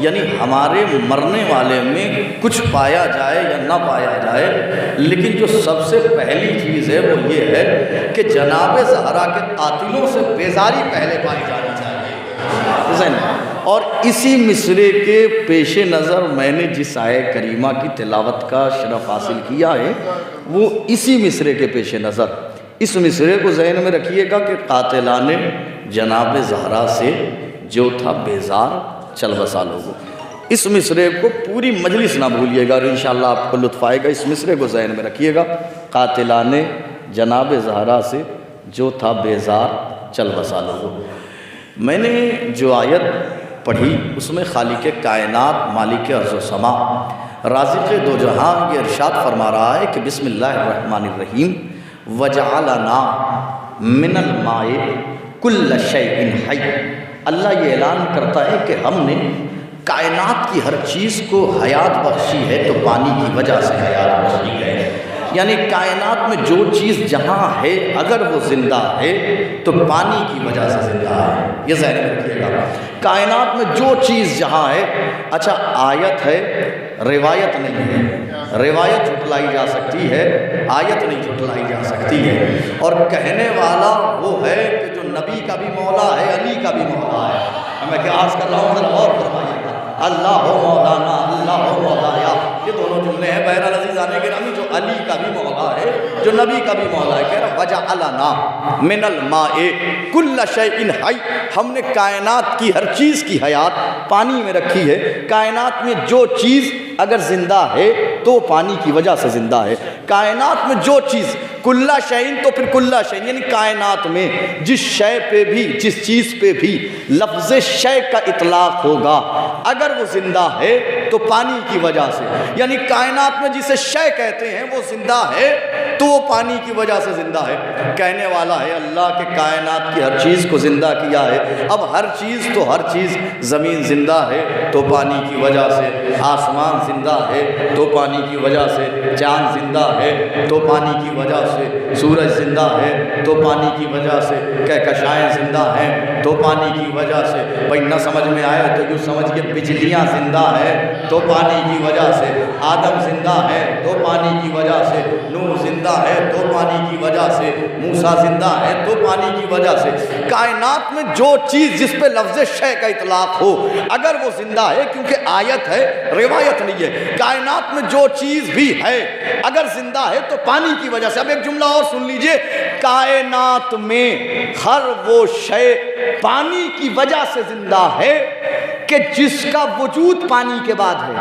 यानी हमारे मरने वाले में कुछ पाया जाए या ना पाया जाए, लेकिन जो सबसे पहली चीज़ है वो ये है कि जनाब ज़हरा के कातिलों से बेजारी पहले पाई जानी चाहिए। और इसी मिसरे के पेश नज़र मैंने जिस आय करीमा की तिलावत का शरफ़ हासिल किया है वो इसी मिसरे के पेश नज़र, इस मिसरे को जहन में रखिएगा कि कातिलाने जनाब ज़हरा से जो था बेजार चल बसा लोगों। इस मिसरे को पूरी मजलिस ना भूलिएगा और इंशाअल्लाह आपको लुत्फ़ आएगा। इस मिसरे को जहन में रखिएगा, कातिलाने जनाब ज़हरा से जो था बेजार चल बसा लोगों। मैंने जो आयत पढ़ी उसमें खालिक कायनात मालिक अर्ज़ व समा राज़िक़ दो जहां ये इरशाद फरमा रहा है कि बिस्मिल्लाहिर्रहमानिर्रहीम वजअलना मिनल माए कुल्ल शैइन हय। अल्लाह ये ऐलान करता है कि हमने कायनात की हर चीज़ को हयात बख्शी है तो पानी की वजह से हयात बख्शी है। यानी कायनात में जो चीज़ जहाँ है अगर वो ज़िंदा है तो पानी की वजह से ज़िंदा है, ये ज़हन में रखिएगा। कायनात में जो चीज़ जहाँ है, अच्छा आयत है रिवायत नहीं है, रिवायत झुटलाई जा सकती है, आयत नहीं झुटलाई जा सकती है। और कहने वाला वो है कि जो नबी का भी मौला है, अली का भी मौला है। मैं क्या अर्ज़ कर रहा हूँ, ज़रा और फरमाइएगा। अल्लाह हो मौलाना अल्लाह हो मौलाया, ये दोनों जुमले हैं। बहरहाल अज़ीज़ आने के नामी जो अली का भी मौला है, जो नबी का भी मौला है, कह रहा वजअलना मिनल माए कुल्ल शैइन हय। हमने कायनात की हर चीज़ की हयात पानी में रखी है। कायनात में जो चीज़ अगर ज़िंदा है तो पानी की वजह से ज़िंदा है। कायनात में जो चीज़ कुल्ला शैइन तो फिर कुल्ला शैइन, यानी कायनात में जिस शय पे भी, जिस चीज़ पे भी लफ्ज़ शय का इतलाक़ होगा अगर वो ज़िंदा है तो पानी की वजह से, यानी कायनात में जिसे शय कहते हैं वो ज़िंदा है तो वो पानी की वजह से ज़िंदा है। कहने वाला है अल्लाह के कायनात की हर चीज़ को ज़िंदा किया है। अब हर चीज़ तो हर चीज़, ज़मीन ज़िंदा है तो पानी की वजह से, आसमान ज़िंदा है तो पानी की वजह से, चाँद ज़िंदा है तो पानी की वजह से, सूरज ज़िंदा है तो पानी की वजह से, कहकशाएँ ज़िंदा हैं तो पानी की वजह से। भाई न समझ में आया तो यूँ समझिए बिजलियाँ ज़िंदा है तो पानी की वजह से, आदम ज़िंदा है तो पानी की वजह से, नूह ज़िंदा है तो पानी की वजह से, मूसा ज़िंदा है तो पानी की वजह से। कायनात में जो चीज़ जिस पे लफ्ज़ शय का इतलाक़ हो अगर वो ज़िंदा है, क्योंकि आयत है रिवायत नहीं है, कायनात में जो चीज़ भी है अगर ज़िंदा है तो पानी की वजह से। अब एक जुमला और सुन लीजिए, कायनात में हर वो शय पानी की वजह से ज़िंदा है कि जिसका वजूद पानी के बाद है।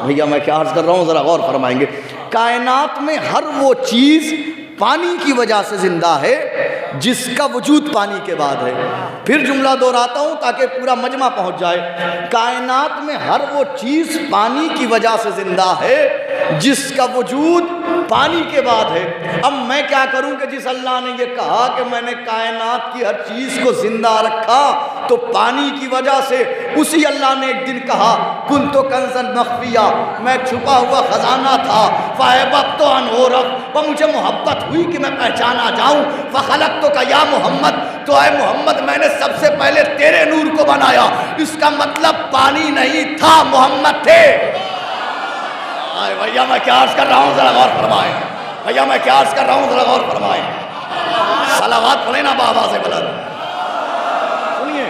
भैया मैं क्या अर्ज़ कर रहा हूँ, ज़रा गौर फरमाएंगे। कायनात में हर वो चीज़ पानी की वजह से ज़िंदा है जिसका वजूद पानी के बाद है। फिर जुमला दोहराता हूँ ताकि पूरा मजमा पहुँच जाए। कायनात में हर वो चीज़ पानी की वजह से ज़िंदा है जिसका वजूद पानी के बाद है। अब मैं क्या करूं कि जिस अल्लाह ने ये कहा कि मैंने कायनात की हर चीज़ को ज़िंदा रखा तो पानी की वजह से, उसी अल्लाह ने एक दिन कहा कुल तो कंज़न मख्फिया, मैं छुपा हुआ ख़जाना था, फ़अहबब्त तो अनऊरफ़, वह मुझे मोहब्बत हुई कि मैं पहचाना जाऊँ, फ़ख़लक़्तु तो का या मोहम्मद, तो ऐ मोहम्मद मैंने सबसे पहले तेरे नूर को बनाया। इसका मतलब पानी नहीं था, मोहम्मद थे। भैया मैं क्या अर्ज़ कर रहा हूँ, ज़रा गौर फरमाएं। भैया मैं क्या अर्ज़ कर रहा हूँ, ज़रा गौर फरमाएं। सलावत पढ़े ना बाबा से बुलंद, सुनिए।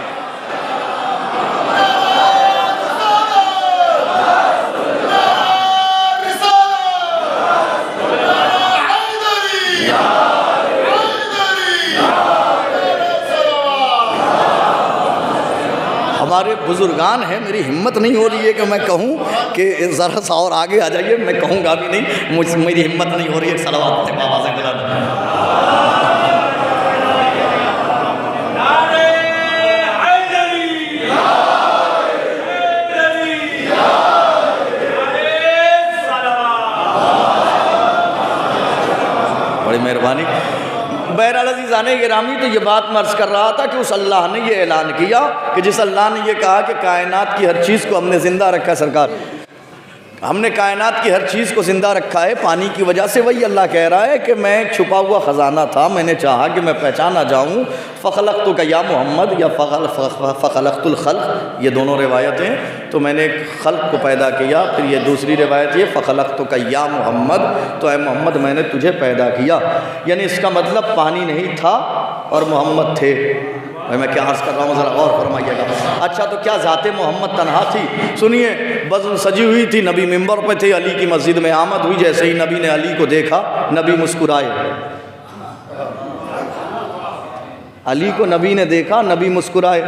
हमारे बुजुर्गान हैं, मेरी हिम्मत नहीं हो रही है कि मैं कहूँ कि ज़रा सा और आगे आ जाइए, मैं कहूँगा भी नहीं, मुझसे मेरी हिम्मत नहीं हो रही है। सलावत पढ़े बाबा से बुलंद। बड़ी मेहरबानी। बहरहाल अज़ीज़ाने गिरामी, तो ये बात मैं अर्ज़ कर रहा था कि उस अल्लाह ने ये ऐलान किया कि जिस अल्लाह ने ये कहा कि कायनात की हर चीज़ को हमने ज़िंदा रखा। सरकार हमने कायनात की हर चीज़ को ज़िंदा रखा है पानी की वजह से। वही अल्लाह कह रहा है कि मैं एक छुपा हुआ ख़जाना था, मैंने चाहा कि मैं पहचाना जाऊँ। फ़खलक़्तु का या मोहम्मद या फ़खलक़्तुल ख़ल्क़, ये दोनों रिवायतें। तो मैंने एक खल्क़ को पैदा किया। फिर ये दूसरी रिवायत ये फ़खलक़्तु का या मोहम्मद, तो ऐ मोहम्मद मैंने तुझे पैदा किया। यानी इसका मतलब पानी नहीं था और मोहम्मद थे। भाई मैं क्या अर्ज़ कर रहा हूँ, ज़रा गौर फरमाइएगा। अच्छा, तो क्या ज़ाते मोहम्मद तन्हा थी? सुनिए, बज़्म सजी हुई थी, नबी मिंबर पे थे, अली की मस्जिद में आमद हुई। जैसे ही नबी ने अली को देखा, नबी मुस्कुराए। अली को नबी ने देखा, नबी मुस्कुराए।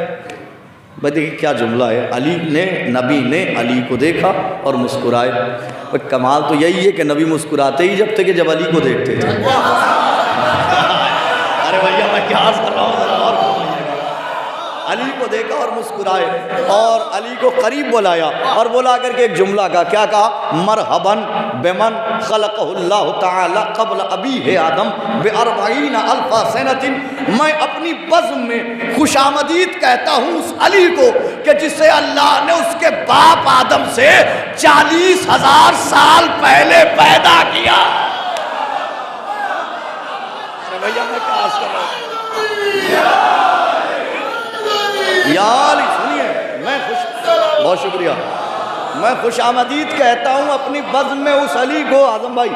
भाई देखिए क्या जुमला है, नबी ने अली को देखा और मुस्कुराए। भाई कमाल तो यही है कि नबी मुस्कुराते ही जब थे कि जब अली को देखते थे। अरे भैया मैं क्या अर्ज़ कर रहा हूँ, अली को देखा और मुस्कुराए और अली को करीब बुलाया और बुला करके एक जुमला का क्या कहा, मरहबन बेमन खलक़हुल्लाहु तआला क़ब्ल अबीहि आदम बि40 अल्फ़ सनतिन। मैं अपनी बज़्म में खुशामदीद कहता हूँ उस अली को कि जिसे अल्लाह ने उसके बाप आदम से 40,000 साल पहले पैदा किया। अरे भैया मैं क्या अर्ज़ कर रहा हूँ यार, सुनिए, बहुत शुक्रिया। मैं खुशामदीद कहता हूँ अपनी बज़्म में उस अली को, आज़म भाई,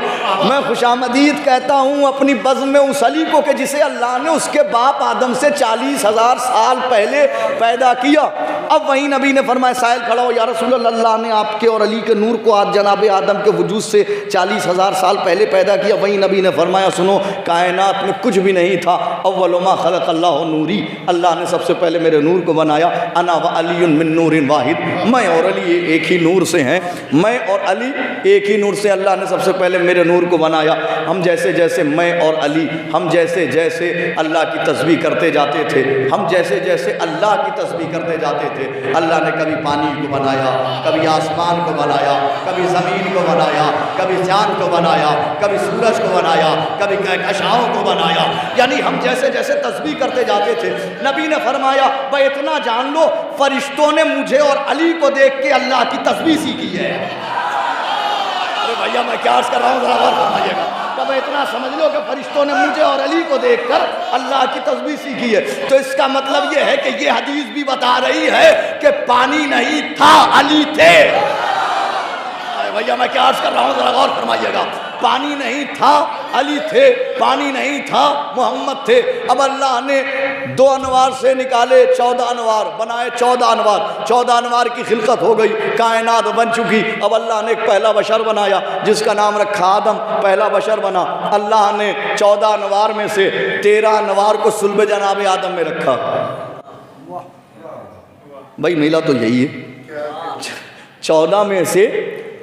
मैं खुशामदीद कहता हूँ अपनी बज़्म में उस अली को कि जिसे अल्लाह ने उसके बाप आदम से 40,000 साल पहले पैदा किया। अब वहीं नबी ने फरमाया, साहिल खड़ा हो, या रसूल अल्लाह, अल्लाह ने आपके और अली के नूर को आज जनाब आदम के वजूद से 40,000 साल पहले पैदा किया। वहीं नबी ने फरमाया, सुनो, कायनात में कुछ भी नहीं था। अव्वलु मा खलक़ल्लाहु नूरी, अल्लाह ने सबसे पहले मेरे नूर को बनाया। अना व अलीयुन मिन नूरिन वाहिद, मैं और अली एक ही नूर से हैं। मैं और अली एक ही नूर से, अल्लाह ने सबसे पहले मेरे नूर को बनाया। हम जैसे जैसे, मैं और अली, हम जैसे जैसे अल्लाह की तस्बीह करते जाते थे, हम जैसे जैसे अल्लाह की तस्बीह करते जाते थे, अल्लाह ने कभी पानी को बनाया, कभी आसमान को बनाया, कभी ज़मीन को बनाया, कभी चाँद को बनाया, कभी सूरज को बनाया, कभी कहकशाओं को बनाया। यानी हम जैसे जैसे तस्बीह करते जाते थे। नबी ने फरमाया, भाई इतना जान लो, फरिश्तों ने मुझे और अली को देख के अल्लाह की तस्बीह सीखी है। अरे भैया मैं क्या अर्ज़ कर रहा हूँ, ज़रा गौर फरमाइएगा। तब इतना समझ लो कि फरिश्तों ने मुझे और अली को देखकर अल्लाह की तस्बीह सीखी है। तो इसका मतलब ये है कि ये हदीस भी बता रही है कि पानी नहीं था, अली थे। अरे भैया मैं क्या अर्ज़ कर रहा हूँ, ज़रा गौर फरमाइएगा। पानी नहीं था, अली थे। पानी नहीं था, मोहम्मद थे। अब अल्लाह ने 2 अनवार से निकाले 14 अनवार, बनाए 14 अनवार। 14 अनवार की खिलकत हो गई, कायनात बन चुकी। अब अल्लाह ने एक पहला बशर बनाया जिसका नाम रखा आदम, पहला बशर बना। अल्लाह ने 14 अनवार में से 13 अनवार को सुल्ब जनाब आदम में रखा। भाई मिला तो यही है, 14 में से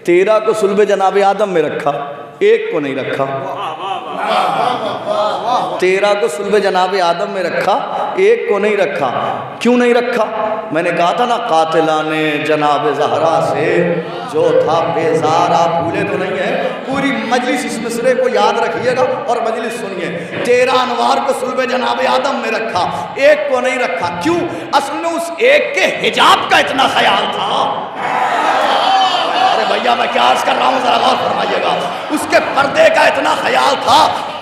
13 को सुल्ब जनाब आदम में रखा, एक को नहीं रखा। 13 को सुल्ब जनाब आदम में रखा, एक को नहीं रखा। क्यों नहीं रखा? मैंने कहा था ना, कातिलाने जनाब ज़हरा से जो था बेजारा, भूले तो नहीं है। पूरी मजलिस इस मिसरे को याद रखिएगा और मजलिस सुनिए। 13 अनवार को सुल्ब जनाब आदम में रखा, एक को नहीं रखा। क्यों? असल में उस एक के हिजाब का इतना ख्याल था। भैया मैं क्या अर्ज़ कर रहा हूँ, ज़रा गौर फरमाइएगा। उसके पर्दे का इतना ख्याल था।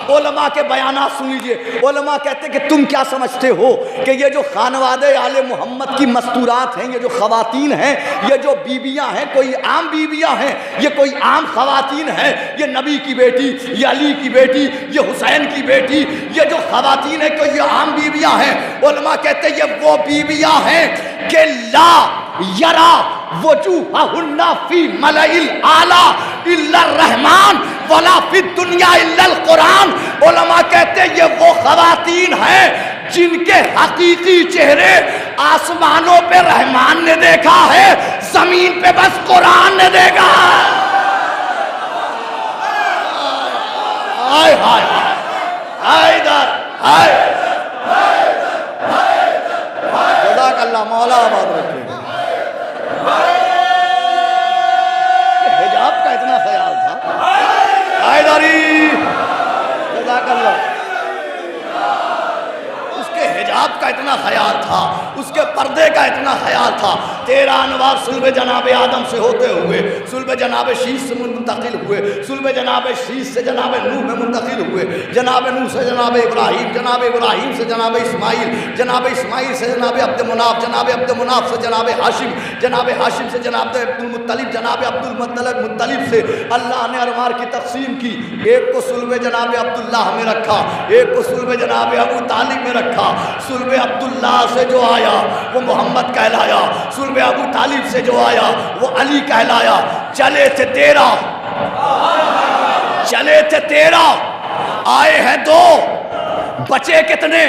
उलमा के बयानात सुन लीजिए। उलमा कहते कि तुम क्या समझते हो कि ये जो खानवादे आले मोहम्मद की मस्तूरात हैं, ये जो ख़वातीन हैं, ये जो बीबियाँ हैं, कोई आम बीबियाँ हैं, ये कोई आम ख़वातीन हैं, ये नबी की बेटी, ये अली की बेटी, ये हुसैन की बेटी, ये जो ख़वातीन है कोई ये आम बीबियाँ हैं। उलमा कहते ये वो बीबियाँ हैं कि ला यरा वजूहुन्ना फी मलाइल आला इल्ला रहमान वला फी दुनिया इल्लल कुरान। उलमा कहते हैं ये वो ख़वातीन हैं जिनके हकीकी चेहरे आसमानों पे रहमान ने देखा है, जमीन पे बस कुरान ने देखा है। हाय हाय हाय इधर हाय, जज़ाकल्लाह, मौला आबाद रखे। हिजाब का इतना ख्याल था, हैदरी, जज़ाकल्लाह, उसके हिजाब का इतना ख्याल था। उसके पर्दे का इतना ख्याल था। 13 अनवार सुल्ब जनाब आदम से होते हुए सुल्ब जनाब शीश से मुंतकिल हुए, सुल्ब जनाब शीश से जनाब नूह में मुंतकिल हुए, जनाब नूह से जनाब इब्राहीम, जनाब इब्राहीम से जनाब इस्माइल, जनाब इस्माइल से जनाब अब्द मुनाफ, जनाब अब्द मुनाफ से जनाब हाशिम, जनाब हाशिम से जनाब अब्दुल मुत्तलिब, जनाब अब्दुल मुत्तलिब से अल्लाह ने अरवार की तकसीम की। एक को सुल्ब जनाब अब्दुल्लाह में रखा, एक को सुल्ब जनाब अबू तालिब में रखा। सुल्ब अब्दुल्लाह से जो आया वो मोहम्मद कहलाया, सुल्ब अबू तालिब से जो आया वो अली कहलाया। चले थे 13, चले थे 13, आए हैं 2, बचे कितने?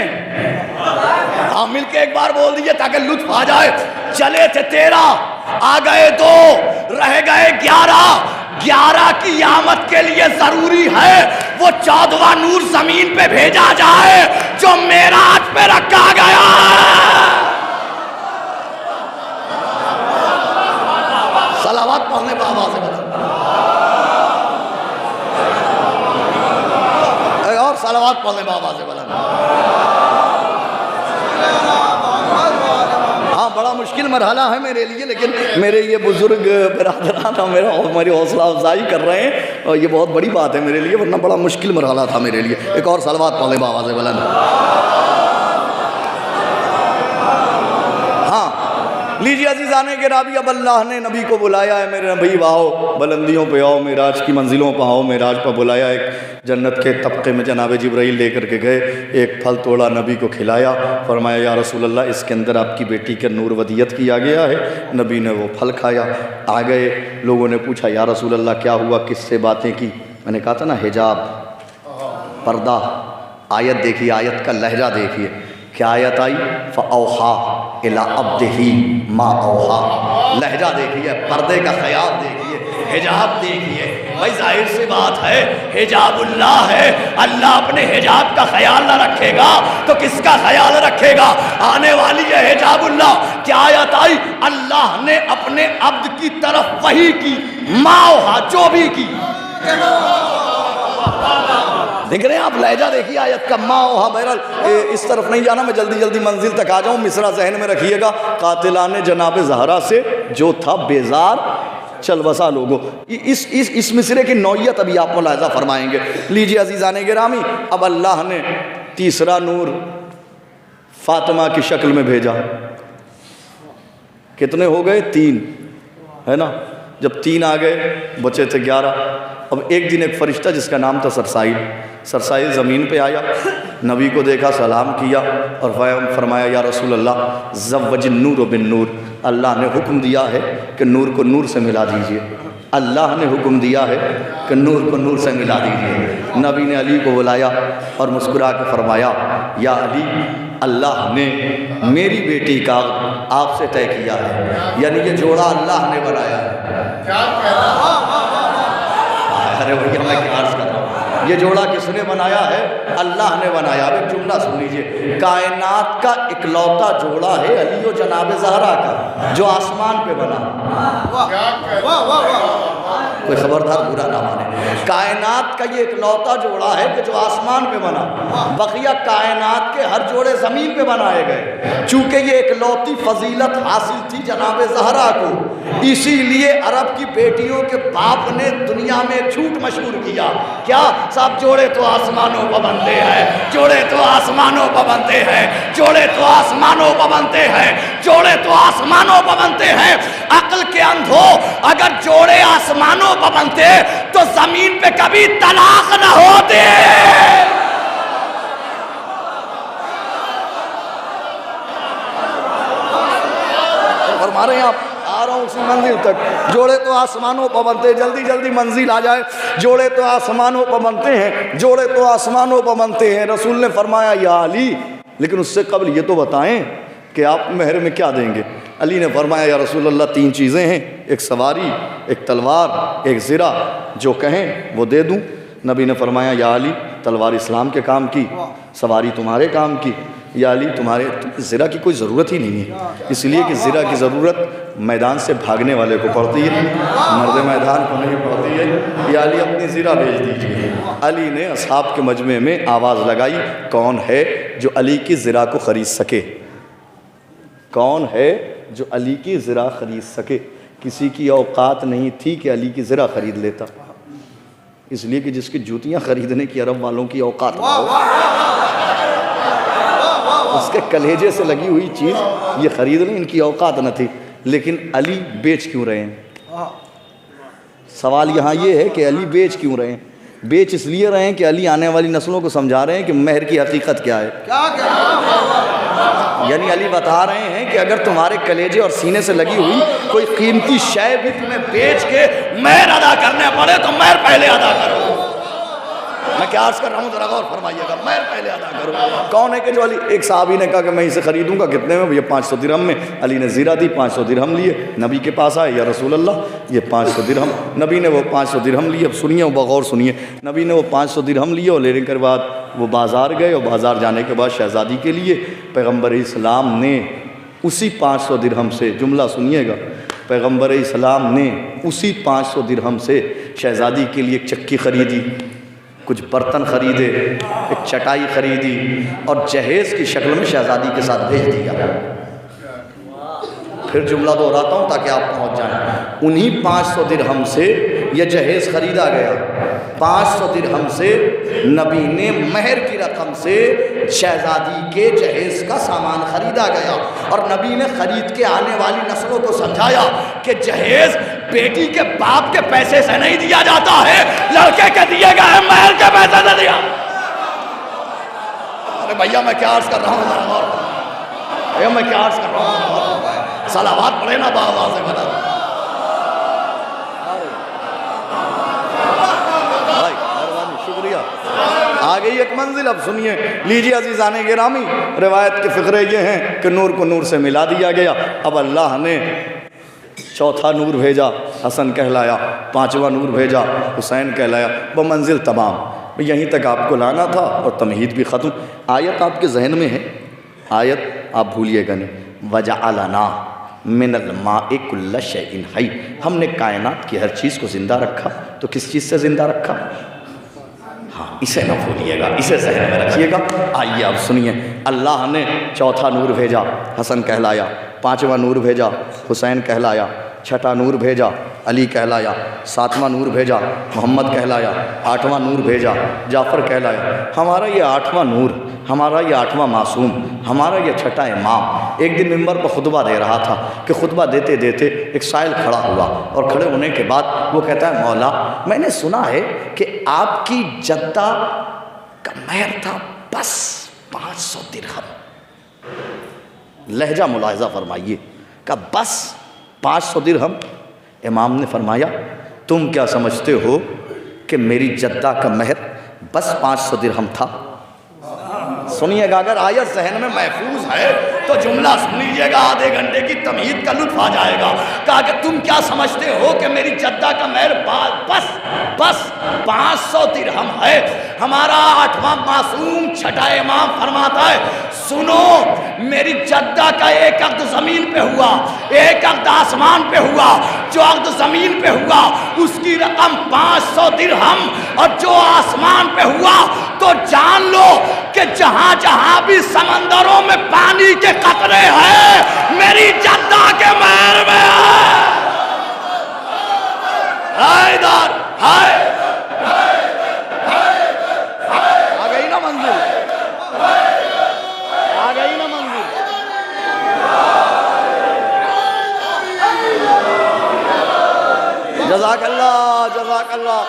हाँ मिलके एक बार बोल दीजिए ताकि लुत्फ आ जाए। चले थे 13, आ गए 2, रह गए 11। 11 की आमद के लिए जरूरी है वो 14वां नूर जमीन पे भेजा जाए जो मेराज पे रखा गया। सलावत पढ़ने बाबा से बता और सलावत पढ़ने बाबा से बता। हाँ बड़ा मुश्किल मरहला है मेरे लिए, लेकिन मेरे ये बुजुर्ग बिरादरान मेरी हौसला अफजाई कर रहे हैं और ये बहुत बड़ी बात है मेरे लिए, वरना बड़ा मुश्किल मरहला था मेरे लिए। एक और सलवात पढ़ ले बाबा से बुलंद। हाँ लीजिए अज़ीज़ाने गिरामी, अब अल्लाह ने नबी को बुलाया है, मेरे नबी आओ बुलंदियों पे आओ, मेराज की मंजिलों पर आओ। मेराज पर बुलाया, एक जन्नत के तबके में जनाब जिब्राइल लेकर के गए, एक फल तोड़ा, नबी को खिलाया, फरमाया या रसूल अल्लाह इसके अंदर आपकी बेटी का नूर वदियत किया गया है। नबी ने वो फल खाया। आ गए, लोगों ने पूछा या रसूल अल्लाह क्या हुआ, किससे बातें की? मैंने कहा था ना हिजाब, पर्दा। आयत देखिए, आयत का लहजा देखिए, क्या आयत आई? फ़अौहा इला अब्दिही मा औहा। लहजा देखिए, पर्दे का ख्याल देखिए, हिजाब देखिए। भाई जाहिर सी बात है हिजाबुल्लाह है, अल्लाह अपने हिजाब का ख्याल ना रखेगा तो किसका ख्याल रखेगा? आने वाली है हिजाबुल्लाह। क्या आयत आई? अल्लाह ने अपने अब्द की तरफ वही की, मा औहा, जो भी की। देख रहे हैं आप, लहजा देखिए आयत का, माँ हाँ। बहरहाल इस तरफ नहीं जाना, मैं जल्दी जल्दी मंजिल तक आ जाऊँ। मिसरा जहन में रखिएगा, कातिलाने जनाब ज़हरा से जो था बेजार चल बसा लोगों। इस मिसरे की नौयत अभी आप मुलाहिज़ा फरमाएंगे। लीजिए अज़ीज़ाने गिरामी, अब अल्लाह ने तीसरा नूर फातिमा की शक्ल में भेजा। कितने हो गए? 3 है ना। जब 3 आ गए, बचे थे 11। अब एक दिन एक फ़रिश्ता जिसका नाम था सरसाइल ज़मीन पे आया, नबी को देखा, सलाम किया और फरमाया या रसूल अल्लाह ज़व्वजिन नूर बिन नूर। अल्लाह ने हुक्म दिया है कि नूर को नूर से मिला दीजिए। अल्लाह ने हुक्म दिया है कि नूर को नूर से मिला दीजिए। नबी ने अली को बुलाया और मुस्कुरा के फरमाया या अली, अल्लाह ने मेरी बेटी का आपसे तय किया है, यानी ये जोड़ा अल्लाह ने बनाया है। अरे भैया मैं क्या अर्ज़ कर रहा हूँ, ये जोड़ा किसने बनाया है? अल्लाह ने बनाया। अब एक जुमला सुन लीजिए, कायनात का इकलौता जोड़ा है अली और जनाब ज़हरा का, जो आसमान पे बना। कोई खबरदार बुरा ना माने। कायनात का ये इकलौता जोड़ा है कि जो आसमान पे बना, बकिया कायनात के हर जोड़े ज़मीन पे बनाए गए। चूँकि ये इकलौती फजीलत हासिल थी जनाब ज़हरा को, इसीलिए अरब की बेटियों के बाप ने दुनिया में एक झूठ मशहूर किया। क्या साहब? जोड़े तो आसमानों पर बनते हैं, जोड़े तो आसमानों पर बनते हैं, जोड़े तो आसमानों पर बनते हैं, जोड़े तो आसमानों पर बनते हैं। अक्ल के अंधो, अगर जोड़े आसमानों पर बनते तो जमीन पे कभी तलाक न होते। फरमा रहे हैं आप, आ रहा हूँ उसी मंजिल तक। जोड़े तो आसमानों पर बनते, जल्दी जल्दी मंजिल आ जाए। जोड़े तो आसमानों पर बनते हैं, जोड़े तो आसमानों पर बनते हैं। रसूल ने फरमाया या अली, लेकिन उससे कबल ये तो बताएं कि आप महर में क्या देंगे? अली ने फरमाया या रसूल अल्लाह 3 चीज़ें हैं, एक सवारी, एक तलवार, एक ज़िरा, जो कहें वो दे दूँ। नबी ने फरमाया या अली, तलवार इस्लाम के काम की, सवारी तुम्हारे काम की। या अली तुम्हारे ज़िरा की कोई ज़रूरत ही नहीं है, इसलिए कि ज़िरा की ज़रूरत मैदान से भागने वाले को पड़ती है, मर्द मैदान को नहीं पड़ती है। या अली अपनी ज़िरा भेज दीजिए। अली ने असहाब के मजमे में आवाज़ लगाई, कौन है जो अली की ज़िरा को ख़रीद सके? कौन है जो अली की ज़रा ख़रीद सके? किसी की औकात नहीं थी कि अली की ज़रा ख़रीद लेता, इसलिए कि जिसकी जूतियाँ ख़रीदने की अरब वालों की औकात ना हो, उसके कलेजे से लगी हुई चीज़ ये ख़रीद लें, इनकी औकात न थी। लेकिन अली बेच क्यों रहे हैं? सवाल यहाँ ये है कि अली बेच क्यों रहे हैं? बेच इसलिए रहे हैं कि अली आने वाली नस्लों को समझा रहे हैं कि महर की हकीकत क्या है। यानी अली बता रहे हैं कि अगर तुम्हारे कलेजे और सीने से लगी हुई कोई कीमती शय भी तुम्हें बेच के महर अदा करने पड़े तो महर पहले अदा करो। मैं क्या अर्ज कर रहा हूँ, जरा गौर फरमाइएगा, महर पहले अदा करो। कौन है कि जो अली, एक साहबी ने कहा कि मैं इसे खरीदूंगा, कितने में? भैया 500 दिरहम में। अली ने ज़ीरा दी, 500 दिरहम लिए, नबी के पास आए, या रसूल अल्लाह ये 500 दिरहम। नबी ने वो 500 दिरहम लिए। अब सुनिए, वो बगौर सुनिए, नबी ने वो 500 दिरहम लिए और लेने के बाद वो बाज़ार गए, और बाज़ार जाने के बाद शहज़ादी के लिए पैगम्बर इस्लाम ने उसी 500 दिरहम से, जुमला सुनिएगा, पैगम्बर इस्लाम ने उसी 500 दिरहम से शहज़ादी के लिए एक चक्की ख़रीदी, कुछ बर्तन ख़रीदे, एक चटाई ख़रीदी और जहेज़ की शक्ल में शहज़ादी के साथ भेज दिया। फिर जुमला दोहराता हूँ ताकि आप पहुँच जाएं। उन्हीं 500 दिरहम से यह जहेज़ ख़रीदा गया। 500 दिरहम से नबी ने महर की रकम से शहज़ादी के जहेज़ का सामान ख़रीदा गया, और नबी ने ख़रीद के आने वाली नस्लों को समझाया कि जहेज़ बेटी के बाप के पैसे से नहीं दिया जाता है, लड़के के दिए गए महर के पैसे से दिया। अरे भैया मैं क्या अर्ज कर रहा हूँ, भैया मैं क्या अर्ज कर रहा हूँ, सलावात पढ़े ना बाबा से बता। भाई शुक्रिया। आ गई एक मंजिल, अब सुनिए, लीजिए अजीज़ाने गिरामी, रिवायत के फ़िक्रे ये हैं कि नूर को नूर से मिला दिया गया। अब अल्लाह ने चौथा नूर भेजा, हसन कहलाया, पांचवा नूर भेजा, हुसैन कहलाया, वो मंजिल तमाम। यहीं तक आपको लाना था और तमहीद भी ख़त्म। आयत आपके जहन में है, आयत आप भूलिएगा नहीं। वजअलना मिनल माइ कुल्ल शैइन हई, हमने कायनात की हर चीज़ को ज़िंदा रखा। तो किस चीज़ से ज़िंदा रखा? हाँ, इसे ना भूलिएगा, इसे जहन में रखिएगा। आइए अब सुनिए, अल्लाह ने चौथा नूर भेजा, हसन कहलाया, पांचवा नूर भेजा, हुसैन कहलाया, छठा नूर भेजा, अली कहलाया, सातवां नूर भेजा, मोहम्मद कहलाया, आठवां नूर भेजा, जाफ़र कहलाया। हमारा ये आठवां नूर, हमारा ये आठवां मासूम, हमारा ये छठा इमाम एक दिन मिंबर पर खुतबा दे रहा था कि खुतबा देते देते एक साइल खड़ा हुआ, और खड़े होने के बाद वो कहता है, मौला मैंने सुना है कि आपकी जद्दा का महर था बस 500 दिरहम। लहजा मुलाहिज़ा फरमाइए, का बस 500 दिरहम। इमाम ने फरमाया, तुम क्या समझते हो कि मेरी जद्दा का महर बस 500 दिरहम था? सुनिएगा, अगर आयत जहन में महफूज है तो जुमला सुन लीजिएगा, आधे घंटे की तमहीद का लुत्फ आ जाएगा। कहा कि तुम क्या समझते हो कि मेरी जद्दा का महर बस 500 दिरहम है। हमारा आठवां मासूम छठा इमाम फरमाता है, सुनो, मेरी जद्दा का एक अक्द ज़मीन पे हुआ, एक अक्द आसमान पे हुआ, जो अक्द ज़मीन पे हुआ उसकी रकम 500 दिरहम, और जो आसमान पे हुआ तो जान लो कि जहां जहां भी समंदरों में पानी के कतरे हैं मेरी जद्दा के महर में है। हाय आ गई ना मंजिल, आ गई ना मंजिल। जज़ाकल्लाह, जज़ाकल्लाह।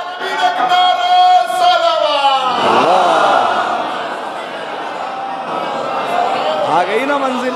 आ गई ना मंजिल,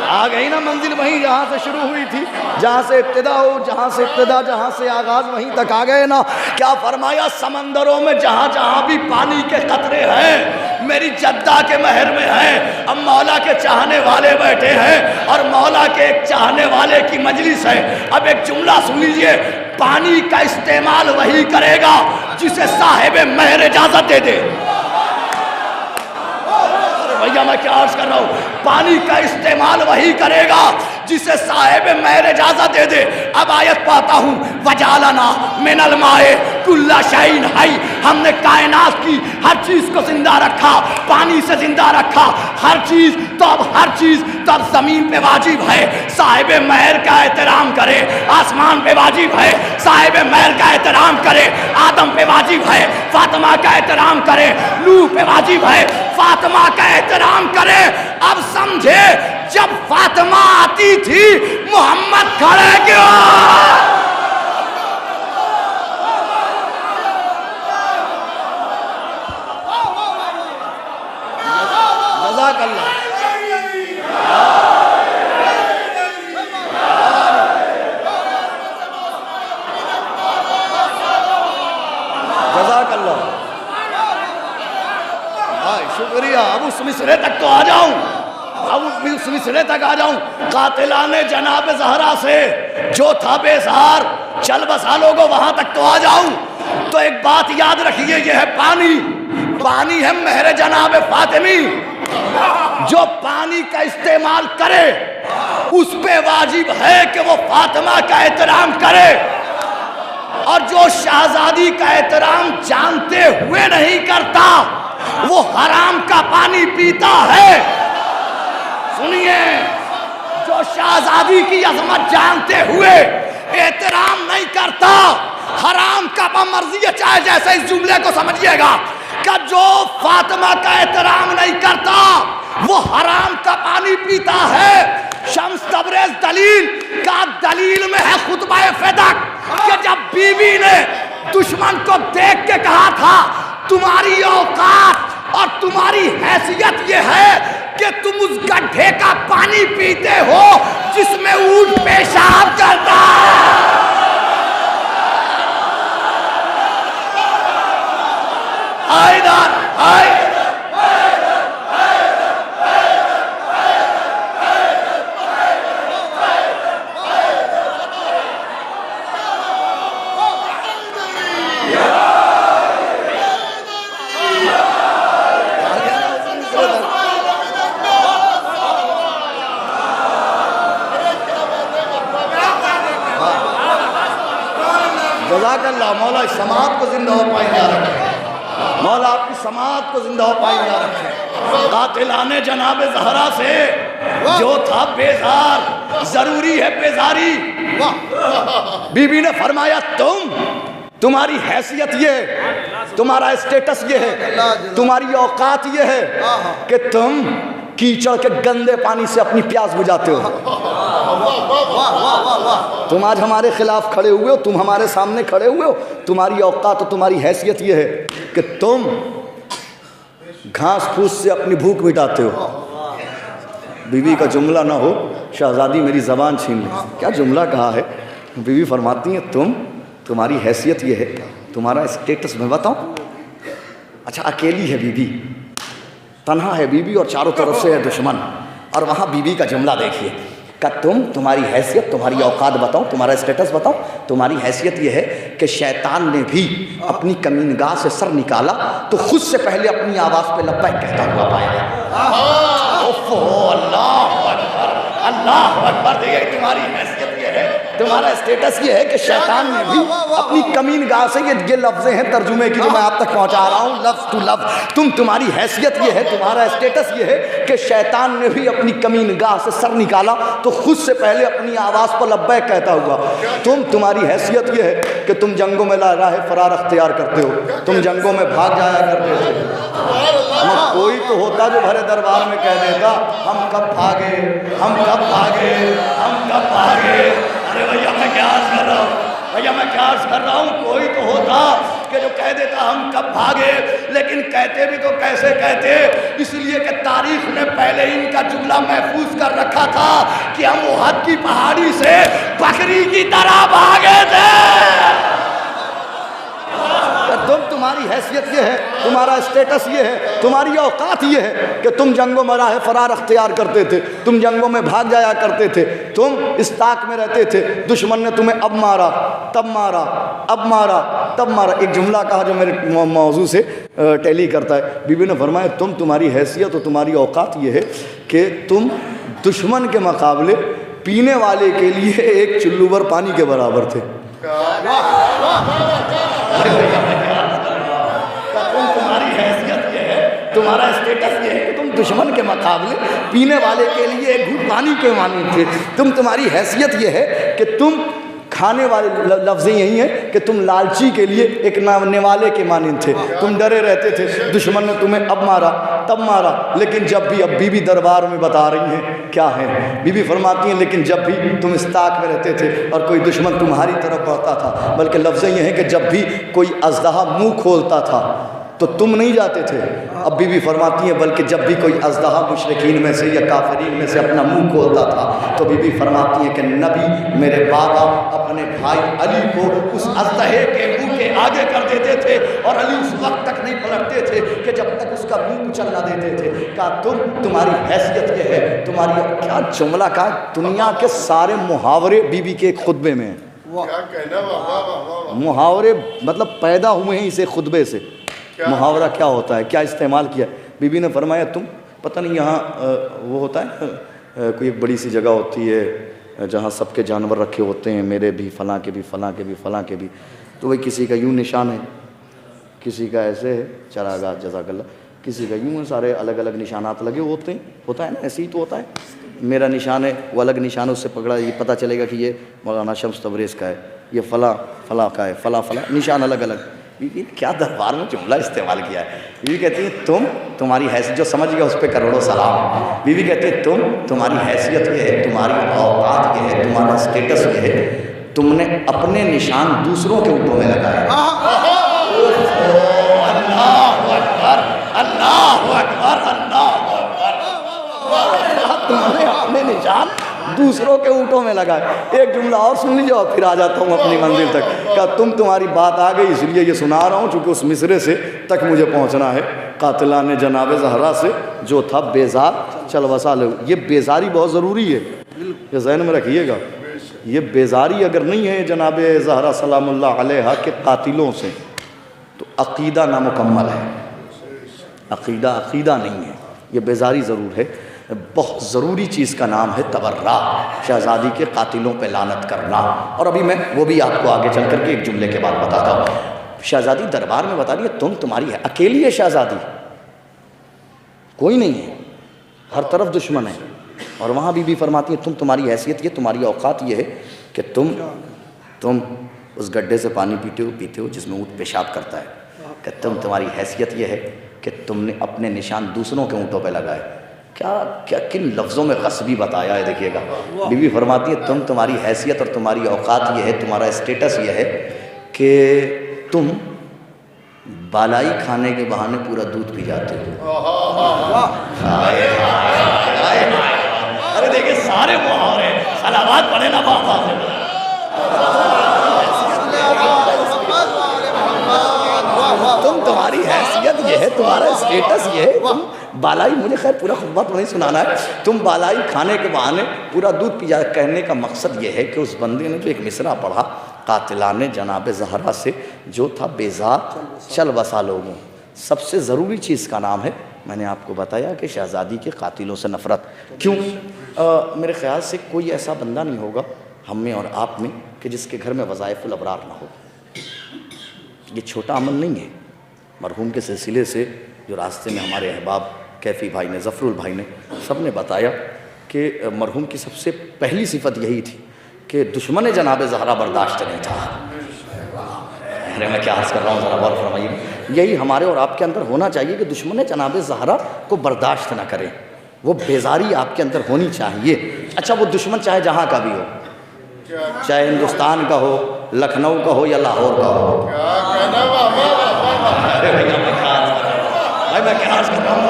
आ गई ना मंजिल, वहीं जहाँ से शुरू हुई थी, जहाँ से इब्तिदा हो, जहाँ से आगाज़, वहीं तक आ गए ना। क्या फरमाया? समंदरों में जहाँ जहाँ भी पानी के कतरे हैं मेरी जद्दा के महर में हैं। अब मौला के चाहने वाले बैठे हैं और मौला के एक चाहने वाले की मजलिस है। अब एक जुमला सुन लीजिए, पानी का इस्तेमाल वही करेगा जिसे साहिब महर इजाज़त दे दे। भैया मैं क्या अर्ज कर रहा हूँ, पानी का इस्तेमाल वही करेगा जिसे साहिब मेरे इजाजत दे दे। अब आयत पाता हूँ, वजालना मिनल माए कुल्ला शाइन हाई, हमने कायनात की हर चीज को जिंदा रखा, पानी से जिंदा रखा हर चीज, तो अब हर चीज तब जमीन पे वाजिब है साहिब महर का एहतराम करे, आसमान पे वाजिब है साहिब महर का एहतराम करे, आदम पे वाजिब है फातिमा का एहतराम करे, नूह पे वाजिब है फातिमा का एहतराम करे। अब समझे, जब फातिमा आती थी मोहम्मद खड़े क्यों? जज़ाकल्लाह। जज़ाकल्लाह भाई, शुक्रिया। अब उस मिसरे तक तो आ जाऊं, अब उस मिसरे तक आ जाऊं। कातिलाने जनाब ज़हरा से जो था बेजार, चल बसा लोगो वहां तक तो आ जाऊं। तो एक बात याद रखिए, ये है पानी, पानी है मेहर जनाब फातिमी। जो पानी का इस्तेमाल करे उस पे वाजिब है कि वो फातिमा का एहतराम करे, और जो शहजादी का एहतराम जानते हुए नहीं करता वो हराम का पानी पीता है। सुनिए, जो शहजादी की अजमत जानते हुए एहतराम नहीं करता हराम का मर्जी है, चाहे जैसे इस जुमले को समझिएगा कि जो फातिमा का एहतराम नहीं करता वो हराम का पानी पीता है। शम्स तबरेज दलील का दलील में है खुतबा फदक कि जब बीवी ने दुश्मन को देख के कहा था तुम्हारी औकात और तुम्हारी हैसियत ये है कि तुम उस गड्ढे का पानी पीते हो जिसमें ऊंट पेशाब करता है। जज़ाकल्लाह। मौला इस समात को जिंदा हो पाएंगे रखें, मौला आपकी समात को जिंदा हो पाएंगे रखें। कातिलाने जनाब ज़हरा से जो था बेजार, जरूरी है बेजारी। बीबी ने फरमाया तुम्हारी हैसियत ये है, तुम्हारा स्टेटस ये है, तुम्हारी औकात ये है कि तुम कीचड़ के गंदे पानी से अपनी प्यास बुझाते हो। तुम आज हमारे खिलाफ खड़े हुए हो, तुम हमारे सामने खड़े हुए हो, तुम्हारी औकात और तुम्हारी हैसियत ये है कि तुम घास फूस से अपनी भूख मिटाते हो। बीवी का जुमला ना हो, शहजादी मेरी ज़बान छीन ले, क्या जुमला कहा है। बीवी फरमाती है तुम्हारी हैसियत ये है, तुम्हारा स्टेटस मैं बताऊं। अच्छा, अकेली है बीवी, तन्हा है बीवी और चारों तरफ से है दुश्मन, और वहाँ बीवी का जुमला देखिए कि तुम्हारी हैसियत, तुम्हारी औकात बताओ, तुम्हारा स्टेटस बताओ। तुम्हारी हैसियत ये है कि शैतान ने भी अपनी कमीनगाह से सर निकाला तो खुद से पहले अपनी आवाज़ पे लब्बैक कहता हुआ पाया। अल्लाह अकबर। तुम्हारी हैसियत ये है, तुम्हारा स्टेटस ये है कि शैतान ने भी अपनी कमीनगाह से, ये लफ्ज़ें हैं तर्जुमे की जो मैं आप तक पहुंचा रहा हूँ लफ्ज़ टू लफ्ज़। तुम्हारी हैसियत ये है, तुम्हारा स्टेटस ये है कि शैतान ने भी अपनी कमीनगाह से सर निकाला तो खुद से पहले अपनी आवाज़ पर लब्बैक कहता हुआ। तुम्हारी हैसियत ये है कि तुम जंगों में राह फरार अख्तियार करते हो, तुम जंगों में भाग जाया करते थे। कोई तो होता जो भरे दरबार में कह देता हम कब भागे, हम कब भागे, हम कब भागे। अरे भैया मैं क्या अर्ज कर रहा हूँ, भैया मैं क्या अर्ज कर रहा हूँ। कोई तो होता कि जो कह देता हम कब भागे, लेकिन कहते भी तो कैसे कहते, इसलिए कि तारीख ने पहले इनका जुमला महफूज कर रखा था कि हम ओहद की पहाड़ी से बकरी की तरह भागे थे। तुम्हारी हैसियत ये है, तुम्हारा स्टेटस ये है, तुम्हारी औकात ये है कि तुम जंगों में राह फरार अख्तियार करते थे, तुम जंगों में भाग जाया करते थे, तुम इस ताक में रहते थे। दुश्मन ने तुम्हें अब मारा, तब मारा, अब मारा, तब मारा। एक जुमला कहा जो मेरे मौजू से टैली करता है। बीबी ने फरमाया तुम्हारी हैसियत और तुम्हारी औकात ये है कि तुम दुश्मन के मुकाबले पीने वाले के लिए एक चुल्लू भर पानी के बराबर थे। तुम्हारी हैसियत ये है, तुम्हारा स्टेटस ये है कि तुम दुश्मन के मुकाबले पीने वाले के लिए एक घूंट पानी के मानी थे। तुम्हारी हैसियत ये है कि तुम खाने वाले, लफ्ज़ यही है कि तुम लालची के लिए एक नामने वाले के मानिंद थे। तुम डरे रहते थे दुश्मन ने तुम्हें अब मारा तब मारा, लेकिन जब भी, अब बीबी दरबार में बता रही हैं क्या है, बीबी फरमाती हैं लेकिन जब भी तुम इस ताक में रहते थे और कोई दुश्मन तुम्हारी तरफ बढ़ता था, बल्कि लफ्ज़ ये है कि जब भी कोई अज़दहा मुँह खोलता था तो तुम नहीं जाते थे। अब बीबी फरमाती हैं बल्कि जब भी कोई अज़दहा मुशरिकीन में से या काफिरीन में से अपना मुंह खोलता था तो बीबी फरमाती है कि नबी मेरे बाबा अपने भाई अली को उस अज़दहे के मुंह के आगे कर देते थे और अली उस वक्त तक नहीं पलटते थे कि जब तक उसका मुंह कुचलना देते थे। कहा तुम्हारी हैसियत ये है, तुम्हारी क्या जुमला का, दुनिया के सारे मुहावरे बीबी के खुतबे में हैं। मुहावरे मतलब पैदा हुए हैं इसे खुतबे से। मुहावरा क्या होता है, क्या इस्तेमाल किया? बीबी ने फरमाया तुम पता नहीं यहाँ वो होता है कोई एक बड़ी सी जगह होती है जहाँ सबके जानवर रखे होते हैं, मेरे भी, फलां के भी, फलां के भी, फलां के भी, तो वही किसी का यूँ निशान है, किसी का ऐसे है चरागाह जज़ाकल्लाह, किसी का यूँ है, सारे अलग अलग निशानात लगे होते हैं, होता है ना, ऐसे ही तो होता है। मेरा निशान है वो अलग निशान है, उससे पकड़ा ये पता चलेगा कि ये मौलाना शम्स तबरेज़ का है, ये फ़लाँ फ़लाँ का है, फ़लाँ फ़लाँ निशान अलग अलग। बीवी क्या दरबार में जुमला इस्तेमाल किया है। बीवी कहती है तुम्हारी हैसियत, जो समझ गया उस पर करोड़ों सलाम। बीवी कहती है तुम्हारी हैसियत ये है, तुम्हारी औकात ये है, तुम्हारा स्टेटस ये है, तुमने अपने निशान दूसरों के ऊँटों में लगाए। अल्लाहु अकबर, अल्लाहु अकबर, अल्लाहु अकबर। तुमने अपने निशान दूसरों के ऊँटों में लगाए। एक जुमला और सुन लीजिए और फिर आ जाता हूँ अपनी मंजिल तक। क्या तुम्हारी बात आ गई इसलिए ये सुना रहा हूँ चूँकि उस मिसरे से तक मुझे पहुँचना है। कातिला ने जनाब ज़हरा से जो था बेजार चल वसा लो। ये बेजारी बहुत ज़रूरी है, ये ज़हन में रखिएगा। ये बेजारी अगर नहीं है जनाब ज़हरा सलामुल्लाह अलैहा के कातिलों से तो अक़ीदा नामुकम्मल है। अक़ीदा नहीं है, ये बेजारी ज़रूर है। बहुत ज़रूरी चीज़ का नाम है तबर्रा, शहज़ादी के कातिलों पे लानत करना। और अभी मैं वो भी आपको आगे चल करके एक जुमले के बाद बताता हूँ। शहज़ादी दरबार में बता रही है तुम्हारी है, अकेली है शहज़ादी, कोई नहीं है, हर तरफ दुश्मन है। और वहाँ बीबी फरमाती है तुम्हारी हैसियत ये, तुम्हारी औकात ये है कि तुम उस गड्ढे से पानी पीते हो जिसमें ऊँट पेशाब करता है। कि तुम्हारी हैसियत ये है कि तुमने अपने निशान दूसरों के ऊँटों पर लगाए। क्या किन लफ्ज़ों में ग़स्बी बताया है देखिएगा। बीवी फरमाती है तुम्हारी हैसियत और तुम्हारी औकात ये है, तुम्हारा स्टेटस ये है कि तुम बालाई खाने के बहाने पूरा दूध पी जाते हो। अरे देखिए सारे मुहावरे सलावत पढ़े ना बाबा। तुम्हारी हैसियत ये है, तुम्हारा स्टेटस ये है, तुम बालाई, मुझे खैर पूरा खुतबा तो नहीं सुनाना है, तुम बालाई खाने के बहाने पूरा दूध पी जा। कहने का मकसद ये है कि उस बंदे ने जो एक मिसरा पढ़ा, कातिला ने जनाब ज़हरा से जो था बेजार चल बसा लोगों, सबसे ज़रूरी चीज़ का नाम है। मैंने आपको बताया कि शहज़ादी के कातिलों से नफ़रत क्यों। मेरे ख़्याल से कोई ऐसा बंदा नहीं होगा हम में और आप में कि जिसके घर में वज़ाइफ़ुल अबरार ना हो। ये छोटा अमल नहीं है। मरहूम के सिलसिले से जो रास्ते में हमारे अहबाब कैफ़ी भाई ने, ज़फ़रुल भाई ने, सब ने बताया कि मरहूम की सबसे पहली सिफत यही थी कि दुश्मन जनाब ज़हरा बर्दाश्त नहीं था। अरे मैं क्या अर्ज़ कर रहा हूँ, ज़रा गौर फरमाइए। यही हमारे और आपके अंदर होना चाहिए कि दुश्मन जनाब ज़हरा को बर्दाश्त ना करें। वो बेजारी आपके अंदर होनी चाहिए। अच्छा, वो दुश्मन चाहे जहाँ का भी हो, चाहे हिंदुस्तान का हो, लखनऊ का हो या लाहौर का हो। भाई मैं क्या अर्ज़ कर रहा हूँ,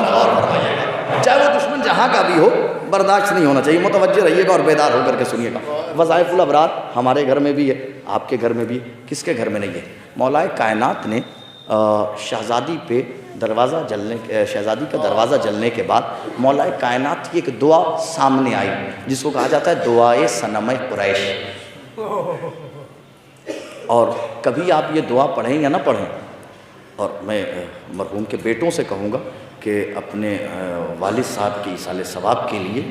चाहे वो दुश्मन जहाँ का भी हो, बर्दाश्त नहीं होना चाहिए। मुतवज्जे रहिएगा और बेदार होकर के सुनिएगा। वज़ाइफ़ुल अबरार हमारे घर में भी है, आपके घर में भी, किसके घर में नहीं है। मौलाए कायनात ने शहज़ादी पे दरवाज़ा जलने, शहज़ादी का दरवाज़ा जलने के बाद मौलाए कायनात की एक दुआ सामने आई जिसको कहा जाता है दुआए सनम कुरैश। और कभी आप ये दुआ पढ़ें या ना पढ़ें, और मैं मरहूम के बेटों से कहूँगा कि अपने वालिद साहब की इसाले सवाब के लिए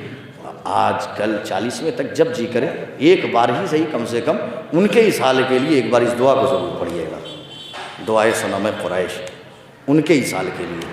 आजकल 40वें तक जब जी करे एक बार ही सही कम से कम उनके इस हाल के लिए एक बार इस दुआ को ज़रूर पढ़िएगा, दुआए सनम कुरैश, उनके इस हाल के लिए।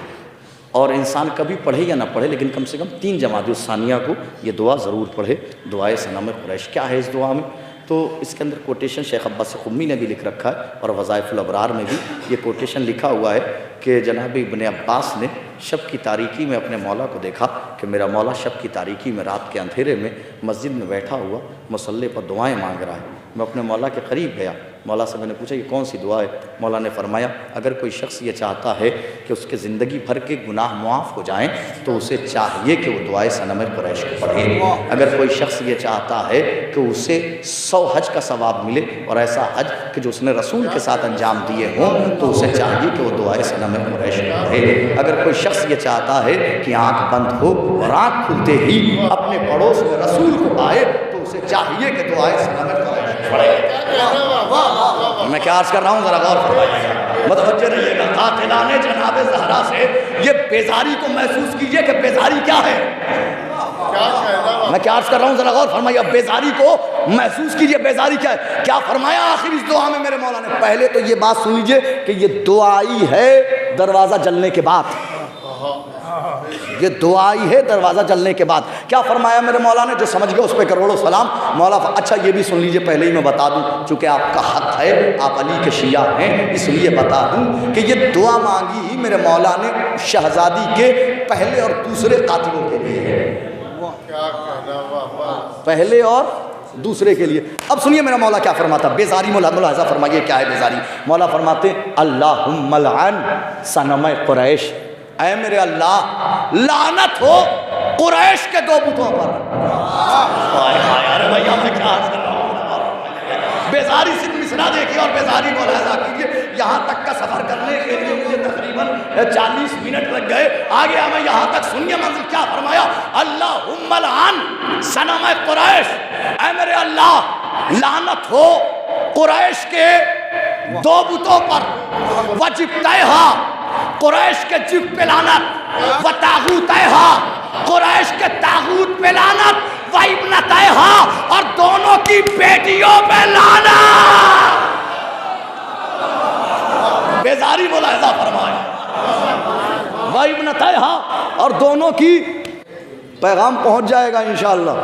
और इंसान कभी पढ़े या ना पढ़े लेकिन कम से कम 3 जमात सानिया को ये दुआ ज़रूर पढ़े, दुआए सनम कुरैश। क्या है इस दुआ में? तो इसके अंदर कोटेशन शेख अब्बास क़ुम्मी ने भी लिख रखा है और वज़ाइफ़ुल अबरार में भी ये कोटेशन लिखा हुआ है कि जनाब इब्ने अब्बास ने शब की तारीकी में अपने मौला को देखा कि मेरा मौला शब की तारीकी में रात के अंधेरे में मस्जिद में बैठा हुआ मुसल्ले पर दुआएं मांग रहा है। मैं अपने मौला के करीब गया, मौला से मैंने पूछा ये कौन सी दुआ है? मौला ने फरमाया अगर कोई शख्स ये चाहता है कि उसके ज़िंदगी भर के गुनाह मुआफ़ हो जाएं तो उसे चाहिए कि वो दुआए सनम कुरैश को पढ़े। अगर कोई शख्स ये चाहता है कि उसे 100 हज का सवाब मिले और ऐसा हज कि जो उसने रसूल के साथ अंजाम दिए हों तो उसे चाहिए कि वो दुआए सनम कुरैश को पढ़े। अगर कोई शख्स ये चाहता है कि आँख बंद हो और आँख खुलते ही अपने पड़ोस में रसूल को पाए तो उसे चाहिए कि दुआए सनम कुरैश को पढ़े। मैं क्या अर्ज़ कर रहा हूँ, ज़रा गौर फरमाइएगा, मतवज्जे रहिएगा। कातिलाने जनाबे ज़हरा से ये बेजारी को महसूस कीजिए कि बेजारी क्या है। मैं क्या अर्ज़ कर रहा हूँ, ज़रा गौर फरमाइए, बेजारी को महसूस कीजिए, बेजारी क्या है। क्या फरमाया आखिर इस दुआ में मेरे मौला ने? पहले तो ये बात सुन लीजिए कि ये दुआई है दरवाज़ा जलने के बाद, ये दुआई है दरवाज़ा जलने के बाद। क्या फरमाया मेरे मौला ने? जो समझ गए उस पर करोड़ों सलाम। मौला अच्छा ये भी सुन लीजिए, पहले ही मैं बता दूं चूँकि आपका हक है, आप अली के शिया हैं, इसलिए बता दूं कि ये दुआ मांगी ही मेरे मौला ने शहजादी के पहले और दूसरे कातिलों के लिए है, पहले और दूसरे के लिए। अब सुनिए मेरा मौला क्या फरमाता, बेजारी मुलाज़ा फरमाइए क्या है बेजारी। मौला फरमाते अल्लाहुम्मा लअन सनम कुरैश, ऐ मेरे अल्लाह लानत हो कुरैश के 2 बुतों पर। अरे भैया मैं क्या अर्ज़ कर रहा हूँ, बेजारी सिर्फ मिसरा देखिए और बेजारी मुलाज़ा कीजिए। यहाँ तक का सफ़र करने के लिए मुझे तकरीबन 40 मिनट लग गए। आ गया मैं यहाँ तक, सुनिए मंजिल क्या फरमाया, अल्लाहुम्मा लअन सनम कुरैश, ऐ मेरे अल्लाह लानत हो कुरैश के 2 बुतों पर, वजिब्तैहा कुरैश के जिब पे लानत, व तागूतैहा कुरैश के तागूत पे लानत, व इब्नतैहा और दोनों की बेटियों पे लानत। बेजारी मुलाहिज़ा फरमाए, व इब्नतैहा और दोनों की पैगाम पहुंच जाएगा इंशाअल्लाह।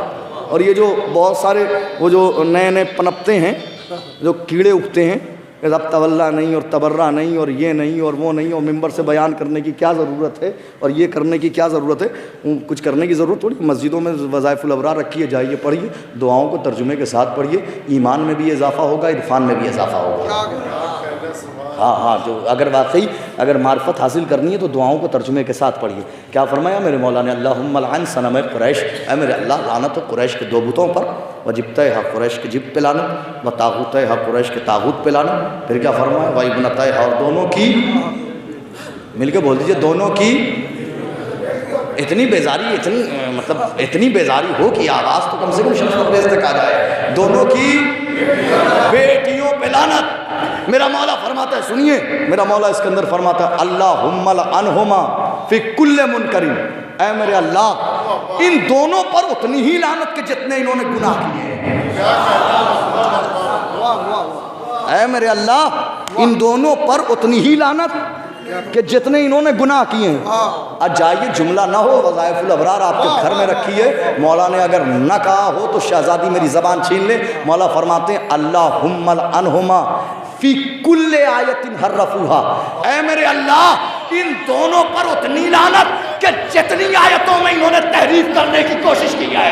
और ये जो बहुत सारे वो जो नए नए पनपते हैं, जो कीड़े उगते हैं, अब तवल्ला नहीं और तबर्रा नहीं और ये नहीं और वो नहीं और मिंबर से बयान करने की क्या ज़रूरत है और ये करने की क्या ज़रूरत है, कुछ करने की ज़रूरत थोड़ी। मस्जिदों में वज़ाइफ़ुल अबरार रखिए, जाइए पढ़िए, दुआओं को तर्जुमे के साथ पढ़िए, ईमान में भी इजाफ़ा होगा, इरफान में भी इजाफ़ा होगा। हाँ, जो अगर वाकई अगर मार्फत हासिल करनी है तो दुआओं को तर्जुमे के साथ पढ़िए। क्या फरमाया मेरे मौला ने, अल्लाहुम्मा लअन सनम कुरैश, ऐ मेरे अल्लाह लानत हो कुरैश के 2 बुतों पर, वजिब्तैहा कुरैश के जिब पे लानत, व तागूतैहा कुरैश के तागूत पे लानत। फिर क्या फरमाया, व इब्नतैहा और दोनों की, मिलके बोल दीजिए, दोनों की। इतनी बेजारी, इतनी मतलब इतनी बेजारी हो कि आवाज़ तो कम से कम शम्स तब्रेज़ तक आ जाए, दोनों की बेटियों पे लानत। मेरा मौला फरमाता है, सुनिए मेरा मौला इसके अंदर फरमाता है अल्लाहुम्मा लअनहुमा फी कुल्ल मुनकरिन, ऐ मेरे अल्लाह इन दोनों पर उतनी ही लानत के जितने इन्होंने गुनाह किए हैं। ऐ मेरे अल्लाह इन दोनों पर उतनी ही लानत कि जितने इन्होंने गुनाह किए हैं। अब जाइए, जुमला ना हो, वज़ाइफ़ुल अबरार आपके घर में रखी है, मौला ने अगर न कहा हो तो शहजादी मेरी ज़बान छीन ले। मौला फरमाते हैं अल्लाहुम्मा लअनहुमा फी कुल्ले आयतिन हर्रफूहा, ऐ मेरे अल्लाह इन दोनों पर उतनी लानत कि जितनी आयतों में इन्होंने तहरीफ करने की कोशिश की है।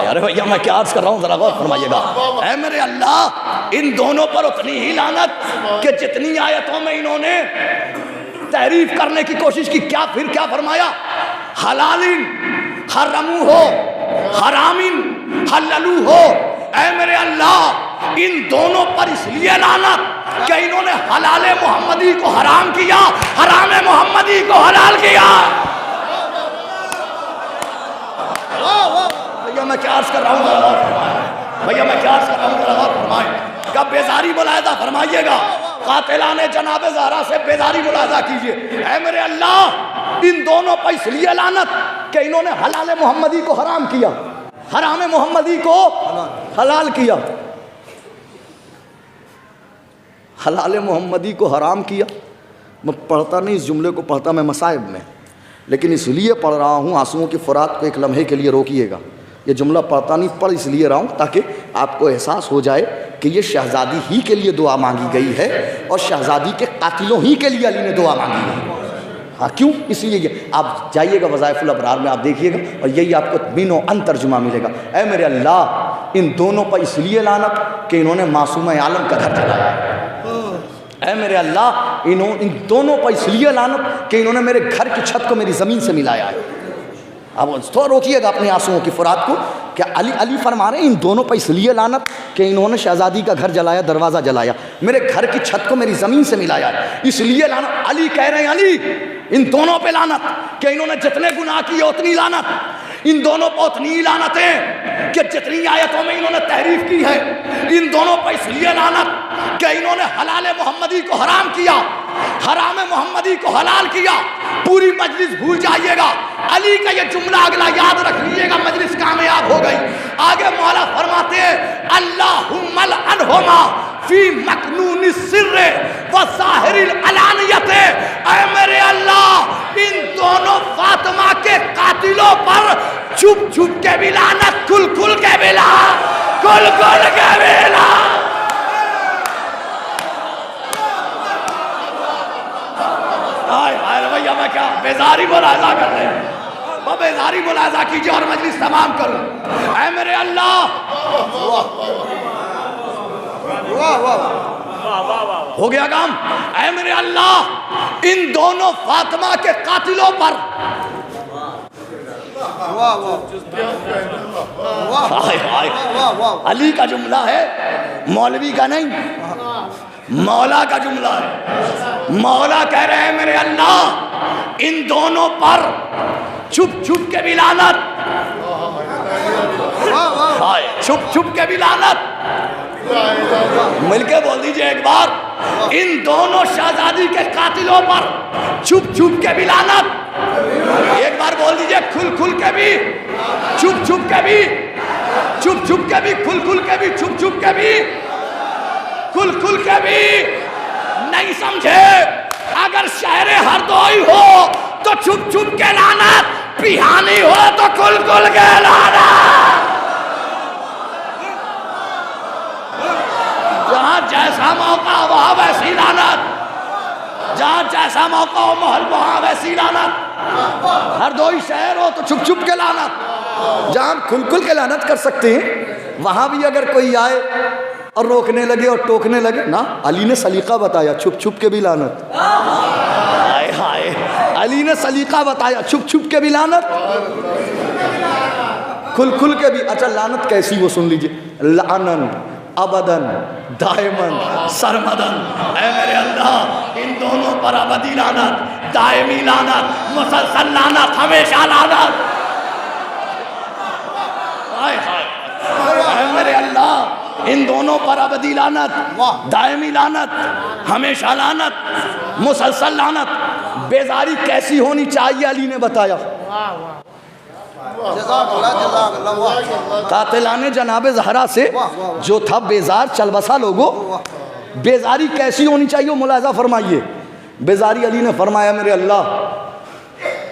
अरे भैया मैं क्या अर्ज़ कर रहा हूँ, ज़रा गौर फरमाइएगा। ऐ मेरे अल्लाह इन दोनों पर उतनी ही लानत कि जितनी आयतों में इन्होंने तहरीफ करने की कोशिश की। क्या फिर क्या फरमाया, हलालिन हरमू हो, हरामिन हल्ललू हो, ऐ मेरे अल्लाह इन दोनों पर इसलिए लानत कि इन्होंने हलाले मोहम्मदी को हराम किया, हरामे मोहम्मदी को हलाल किया। भैया मैं क्या अर्ज़ कर रहा हूँ, भैया मैं क्या अर्ज़ कर रहा हूँ, ज़रा गौर फरमाएं। क्या बेजारी मुलाहिज़ा फरमाइएगा, कातिलाने जनाबे ज़हरा से बेजारी मुलाहिज़ा कीजिए। ऐ मेरे अल्लाह इन दोनों पर इसलिए लानत कि इन्होंने हलाल मोहम्मदी को हराम किया, हराम मोहम्मदी को हलाल किया। हलाल मोहम्मदी को हराम किया। मैं पढ़ता नहीं, इस जुमले को पढ़ता मैं मसाइब में, लेकिन इसलिए पढ़ रहा हूँ, आंसुओं की फुरात को एक लम्हे के लिए रोकिएगा। ये जुमला पढ़ता नहीं, पढ़ इसलिए रहा हूँ ताकि आपको एहसास हो जाए कि ये शहज़ादी ही के लिए दुआ मांगी गई है और शहज़ादी के कातिलों ही के लिए अली ने दुआ मांगी है। हाँ, क्यों? इसलिए ये आप जाइएगा वज़ाइफ़ुल अबरार में, आप देखिएगा और यही आपको बिनो तर्जुमा मिलेगा। ऐ मेरे अल्लाह, इन दोनों पर इसलिए लानत कि इन्होंने मासूम आलम का घर जलाया। ऐ मेरे अल्लाह, इन दोनों पर इसलिए लानत कि इन्होंने मेरे घर की छत को मेरी ज़मीन से मिलाया है। अब तो रोकिएगा अपने आंसुओं की फुरात को। क्या अली फरमा रहे हैं इन दोनों पर इसलिए लानत कि इन्होंने शहज़ादी का घर जलाया, दरवाज़ा जलाया, मेरे घर की छत को मेरी ज़मीन से मिलाया है, इसलिए लानत। अली कह रहे हैं अली इन दोनों पे लानत कि इन्होंने जितने गुनाह किए उतनी लानत, इन दोनों पर उतनी लानत है कि जितनी आयतों में इन्होंने तहरीफ की है। इन दोनों पर इसलिए लानत कि इन्होंने हलाल मोहम्मदी को हराम किया, हराम मोहम्मदी को हलाल किया। पूरी मजलिस भूल जाइएगा, अली का ये जुमला अगला याद रख लीजिएगा, मजलिस कामयाब हो गई। आगे मौला फरमाते हैं अल्लाहुम्मल अनहुमा फी मकनून सिर्रे व ज़ाहिरिल अलानियते। ऐ मेरे अल्लाह, इन दोनों फातिमा के कातिलों पर छुप छुप के भी लानत, खुल खुल के भी लानत, खुल खुल के भी लानत। भैया मैं क्या बेजारी मुलाजा कर रहे हैं, मैं बेजारी मुलाजा कीजिए और मजलिस तमाम करूं। ऐ मेरे अल्लाह, हो गया काम। ऐ मेरे अल्लाह, इन दोनों फातिमा के कातिलों पर अली का जुमला है, मौलवी का नहीं, मौला का जुमला है। मौला कह रहे हैं मेरे अल्लाह, इन दोनों पर छुप छुप के भी लानत, छुप छुप के भी लानत। मिलके बोल दीजिए एक बार, इन दोनों शहजादी के कातिलों पर छुप छुप के भी लानत। एक बार बोल दीजिए, खुल खुल के भी, छुप छुप के भी, छुप छुप के भी, खुल खुल के भी, छुप छुप के भी, खुल खुल के भी। नहीं समझे? अगर शहरे हरदोई हो तो छुप छुप के लानत, पिहानी हो तो खुल खुल के लानत। जहां जैसा मौका वहां वैसी लानत, जहां जैसा मौका हो महल वहां वैसी लानत। हरदोई शहर हो तो छुप छुप के लानत, जहां खुल खुल के लानत कर सकते हैं वहां भी अगर कोई आए और रोकने लगे और टोकने लगे ना, अली ने सलीका बताया, छुप छुप के भी लानत। हाय हाय, अली ने सलीका बताया, छुप छुप के भी लानत, खुल खुल के भी। अच्छा, लानत कैसी वो सुन लीजिए, लानन अबदन दायमन सरमदन। ऐ मेरे अल्लाह, इन दोनों पर अबदी लानत, दायमी लानत, मुसलसल लानत, हमेशा लानत। हाय हाय, ऐ मेरे अल्लाह, इन दोनों पर अबदी लानत, दायमी लानत, हमेशा लानत, मुसलसल लानत। बेजारी कैसी होनी चाहिए अली ने बताया। कातिलाने जनाबे ज़हरा से जो था बेजार चलबसा लोगों, बेजारी कैसी होनी चाहिए मुलाजा फरमाइए। बेजारी अली ने फरमाया मेरे अल्लाह,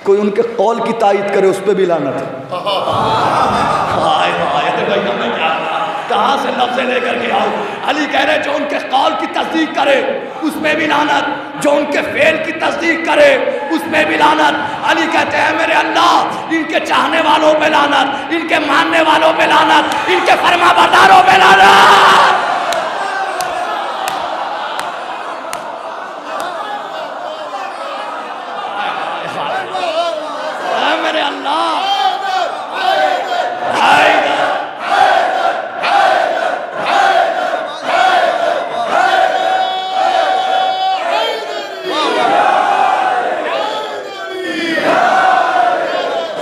कोई उनके कौल की तायद करे उस पर भी लानत। कहाँ से लफ्ज़ लेकर के आओ। अली कह रहे जो उनके कौल की तस्दीक करे उस पर भी लानत, जो उनके फेल की तस्दीक करे उस पर भी लानत। अली कहते हैं मेरे अल्लाह, इनके चाहने वालों पे लानत, इनके मानने वालों पे लानत, इनके फरमाबरदारों पे लानत। मेरे अल्लाह,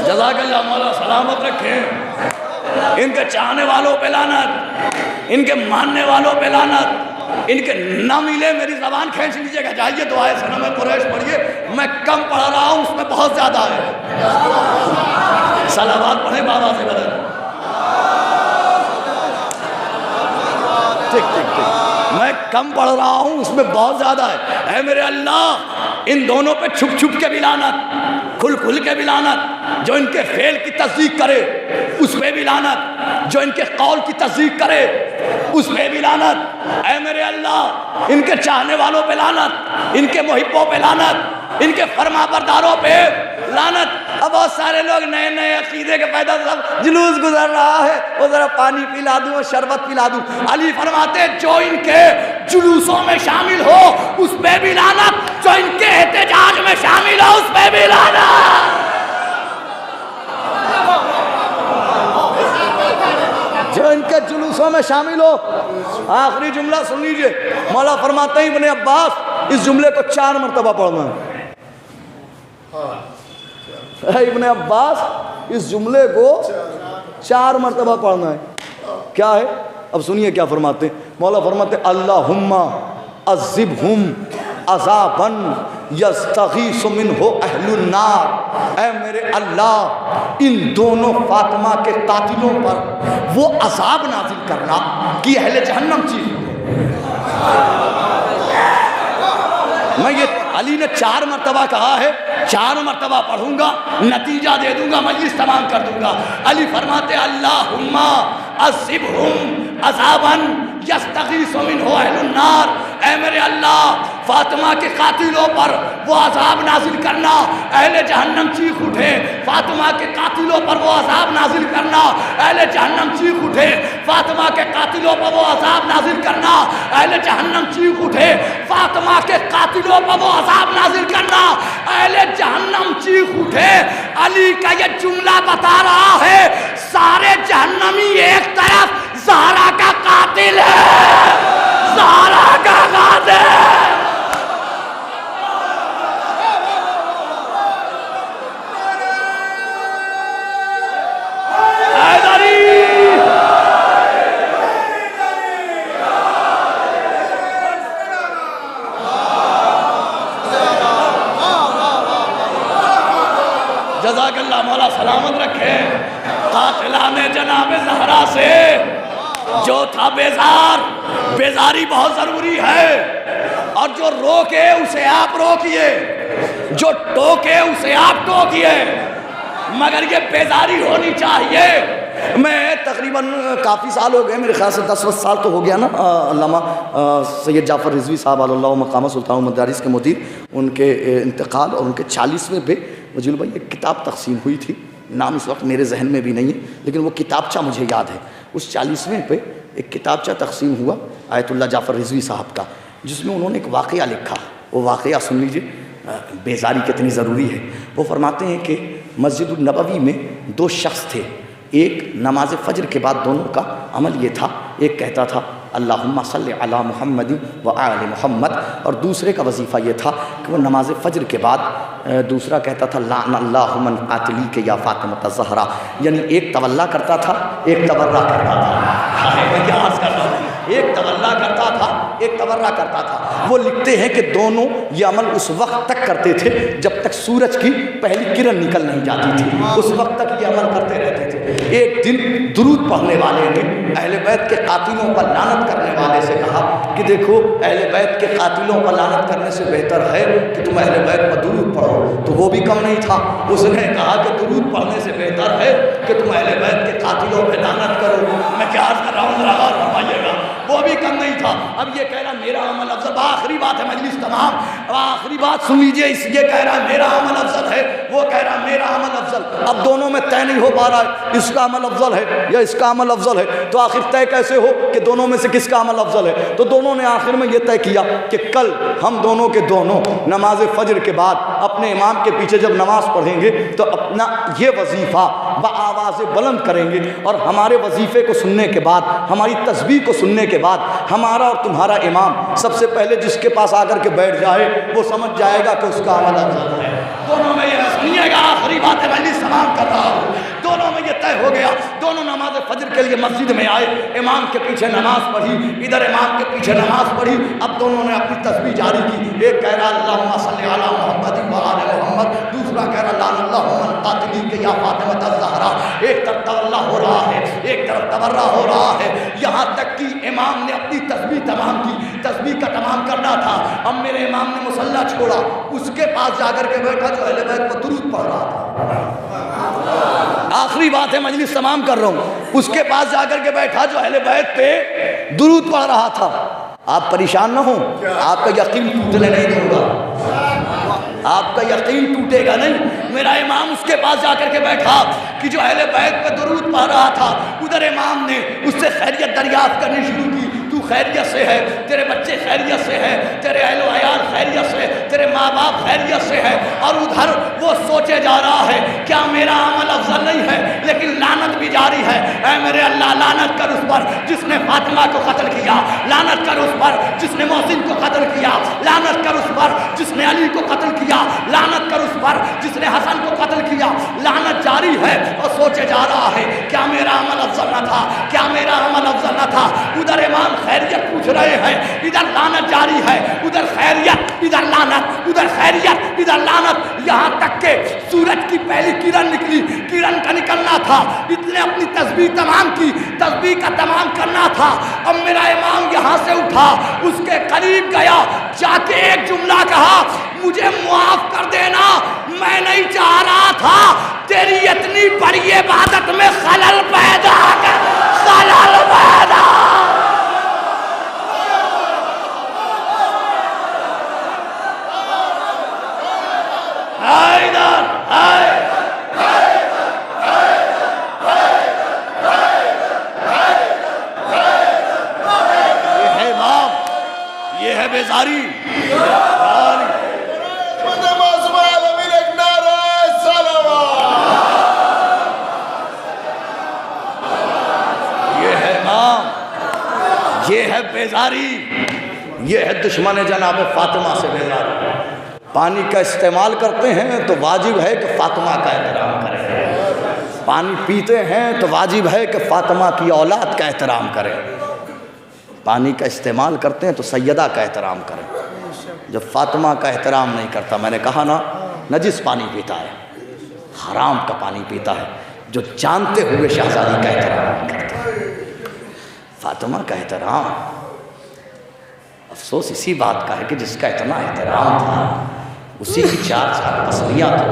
जज़ाकल्लाह मौला सलामत रखें। इनके चाहने वालों पे लानत, इनके मानने वालों पे लानत, इनके न मिले मेरी ज़बान खींच लीजिएगा। जाइए दुआए सनम कुरैश पढ़िए, मैं कम पढ़ रहा हूँ, उसमें बहुत ज़्यादा है। सलावत पढ़े बाबा से बदल। ठीक ठीक ठीक, मैं कम पढ़ रहा हूँ, उसमें बहुत ज़्यादा है। ऐ मेरे अल्लाह, इन दोनों पे छुप छुप के भी लानत, खुल खुल के भी लानत। जो इनके फेल की तस्दीक करे उस पे भी लानत, जो इनके कौल की तस्दीक करे उस पे भी लानत। ऐ मेरे अल्लाह, इनके चाहने वालों पे लानत, इनके मुहिब्बों पे लानत, इनके फरमाबरदारों पे लानत। अब बहुत सारे लोग नए नए अकीदे के पैदा, सब जुलूस गुजर रहा है, वो जरा पानी पिला दूं और शरबत पिला दूं। अली फरमाते जो इनके जुलूसों में शामिल हो उस पे भी लानत, जो इनके एहतजाज में शामिल हो उस पे भी लानत। जो इनके जुलूसों में शामिल हो। आखिरी जुमला सुन लीजिए, मौला फरमाते हैं इब्ने अब्बास, इस जुमले को 4 मरतबा पढ़ना है। इब्ने अब्बास, इस जुमले को 4 मरतबा पढ़ना है। क्या है? अब सुनिए क्या फरमाते हैं। मौला फरमाते अल्लाहुम्मा अज़िबहुम अज़ाबन यस्तगीसु मिन्हु अहलुन नार। ऐ मेरे अल्लाह, इन दोनों फातिमा के कातिलों पर वो अज़ाब नाजिल करना कि अहले जहन्नम चीज़। मैं ये अली ने 4 मरतबा कहा है, 4 मरतबा पढ़ूंगा, नतीजा दे दूंगा, मजलिस तमाम कर दूंगा। अली फरमाते अल्लाहुम्मा अज़िबहुम अज़ाबन यस्तगीसु मिन्हु अहलुन नार। ऐ मेरे अल्लाह, फातिमा के कातिलों पर वो अज़ाब नाजिल करना, अहले जहन्नम चीख उठे। फातिमा के कातिलों पर वो अज़ाब नाजिल करना, अहले जहन्नम चीख उठे। फातिमा के कातिलों पर वो अज़ाब नाजिल करना, अहले जहन्नम चीख उठे। फातिमा के कातिलों पर वो अज़ाब नाजिल करना, अहले जहन्नम चीख उठे। अली का ये जुमला बता रहा है सारे जहन्नमी एक तरफ ज़हरा का कातिल है, ज़हरा का कातिल। जज़ाकल्लाह, मौला सलामत रखे। कातिलाने जनाबे ज़हरा से जो था बेजार, बेजारी बहुत ज़रूरी है। और जो रोके उसे आप रोकिए, जो टोके उसे आप टोकिए, मगर ये बेजारी होनी चाहिए। मैं तकरीबन काफ़ी साल हो गए, मेरे ख्याल से 10 साल तो हो गया ना। अल्लामा सैयद जाफ़र रिज़वी साहब अल्लाह मक़ाम सुल्तान मदारिस के मुदीर, उनके इंतकाल और उनके 40वें पे वजील भाई एक किताब तक़सीम हुई थी। नाम इस वक्त मेरे जहन में भी नहीं है, लेकिन वो किताबचा मुझे याद है। उस 40वें पे एक किताबचा तक़सीम हुआ आयतुल्लाह जाफ़र रिज़वी साहब का, जिसमें उन्होंने एक वाक़या लिखा। वो वाक़या सुन लीजिए, बेजारी कितनी ज़रूरी है। वो फरमाते हैं कि मस्जिद नबवी में 2 शख्स थे। एक नमाज फ़जर के बाद दोनों का अमल ये था, एक कहता था अल्लाहुम्मा सल्लि अला मुहम्मद व आले मुहम्मद, और दूसरे का वजीफ़ा ये था कि वो नमाज फ़जर के बाद दूसरा कहता था लाअनल्लाहु मन क़ातिली के या फ़ातिमा ज़हरा। यानी एक तवल्ला करता था, एक तबर्रा करता था। एक तवल्ला करता था, एक तबर्रा करता था। वो लिखते हैं कि दोनों ये अमल उस वक्त तक करते थे जब तक सूरज की पहली किरण निकल नहीं जाती थी, उस वक्त तक ये अमल करते रहते थे। एक दिन दुरूद पढ़ने वाले ने अहले बैत के कातिलों पर लानत करने वाले से कहा कि देखो, अहले बैत के कातिलों पर लानत करने से बेहतर है कि तुम अहले बैत पर दुरूद पढ़ो। तो वो भी कम नहीं था, उसने कहा कि दुरूद पढ़ने से बेहतर है कि तुम अहले बैत के कातिलों पर लानत करो। मैं क्या अर्ज़ कर रहा हूँ, ज़रा गौर फरमाइएगा। वो भी कम नहीं था। अब ये कह रहा मेरा अमल अफजल, आखिरी बात है मजलिस तमाम, आखिरी बात सुन लीजिए। ये कह रहा मेरा अमल अफजल है, वो कह रहा मेरा अमल अफजल। अब दोनों में तय नहीं हो पा रहा है, इसका अमल अफजल है या इसका अमल अफजल है। तो आखिर तय कैसे हो कि दोनों में से किसका अमल अफजल है? तो दोनों ने आखिर में ये तय किया कि कल हम दोनों के दोनों नमाज फ़जर के बाद अपने इमाम के पीछे जब नमाज पढ़ेंगे तो अपना ये वजीफ़ा बआवाज़ बुलंद करेंगे, और हमारे वजीफ़े को सुनने के बाद, हमारी तस्बीह को सुनने के बाद, हमारा और तुम्हारा इमाम सबसे पहले जिसके पास आकर के बैठ जाए वो समझ जाएगा कि उसका अमल अफजल है। दोनों में ये सुनिएगा, आखिरी बात है, मजलिस तमाम कर रहा हूँ। दोनों में ये तय हो गया, दोनों नमाज फ़जर के लिए मस्जिद में आए, इमाम के पीछे नमाज पढ़ी, इधर इमाम के पीछे नमाज पढ़ी। अब दोनों ने अपनी तस्बीह जारी की। एक कह रहा अल्लाहुम्मा सल्ली अला मुहम्मद व आले मुहम्मद, दूसरा कह रहा लानल्लाहु मन कातिली के या फातिमा ज़हरा। एक तरफ तवल्ला हो रहा है, एक तरफ तबर्रा हो रहा है। यहाँ तक कि इमाम ने अपनी तस्बीह तमाम की, तस्बीह का तमाम करना था। अब मेरे इमाम ने मुसल्ला छोड़ा, उसके पास जाकर के बैठा जो अहले बैत पर दुरूद पढ़ रहा था। आखिरी बात है, मजलिस तमाम कर रहा हूँ। उसके पास जाकर के बैठा जो अहले बैत पे दुरूद पढ़ रहा था। आप परेशान ना हो, आपका यकीन टूटने नहीं दूंगा, आपका यकीन टूटेगा नहीं। मेरा इमाम उसके पास जाकर के बैठा कि जो अहले बैत पे दुरूद पढ़ रहा था, उधर इमाम ने उससे खैरियत दरियाफ्त करनी शुरू की। तू खैरियत से है, तेरे बच्चे खैरियत से हैं, तेरे अहलो अयाल खैरियत से, तेरे माँ बाप खैरियत से है। और उधर वो सोचे जा रहा है क्या मेरा अमल अफजल नहीं है, लेकिन लानत भी जारी है। ऐ मेरे अल्लाह, लानत कर उस पर जिसने फातिमा को कत्ल किया, लानत कर उस पर जिसने मोहसिन को कत्ल किया, लानत कर उस पर जिसने अली को कत्ल किया, लानत कर उस पर जिसने हसन को कत्ल किया। लानत जारी है और सोचे जा रहा है क्या मेरा अमल अफजल न था, क्या मेरा अमल अफजल न था। उधर इमाम खैरियत पूछ रहे हैं, इधर लानत जारी है, उधर खैरियत, इधर लानत, उधर खैरियत, इधर लानत। यहाँ तक के सूरज की पहली किरण निकली, किरण का निकलना था, इतने अपनी तस्बीह तमाम की, तस्बीह का तमाम करना था। अब मेरा इमाम यहाँ से उठा, उसके करीब गया, जाके एक जुमला कहा, मुझे मुआफ कर देना, मैं नहीं चाह रहा था तेरी इतनी बड़ी इबादत में खलल पैदा कर, खलल पैदा। ये है बेजारी। ये है बेजारी, ये है दुश्मन जनाब फातिमा से बेजारी। पानी का इस्तेमाल करते हैं तो वाजिब है कि फातिमा का एहतराम करें, पानी पीते हैं तो वाजिब है कि फातिमा की औलाद का एहतराम करें। पानी का इस्तेमाल करते हैं तो सैयदा का एहतराम करें। जब फातिमा का एहतराम नहीं करता, मैंने कहा ना, नजिस पानी पीता है, हराम का पानी पीता है, जो जानते हुए शहजादी का एहतराम नहीं करता। फातिमा का एहतराम, अफसोस इसी बात का है कि जिसका इतना एहतराम था उसी की चार चार पसलियाँ तो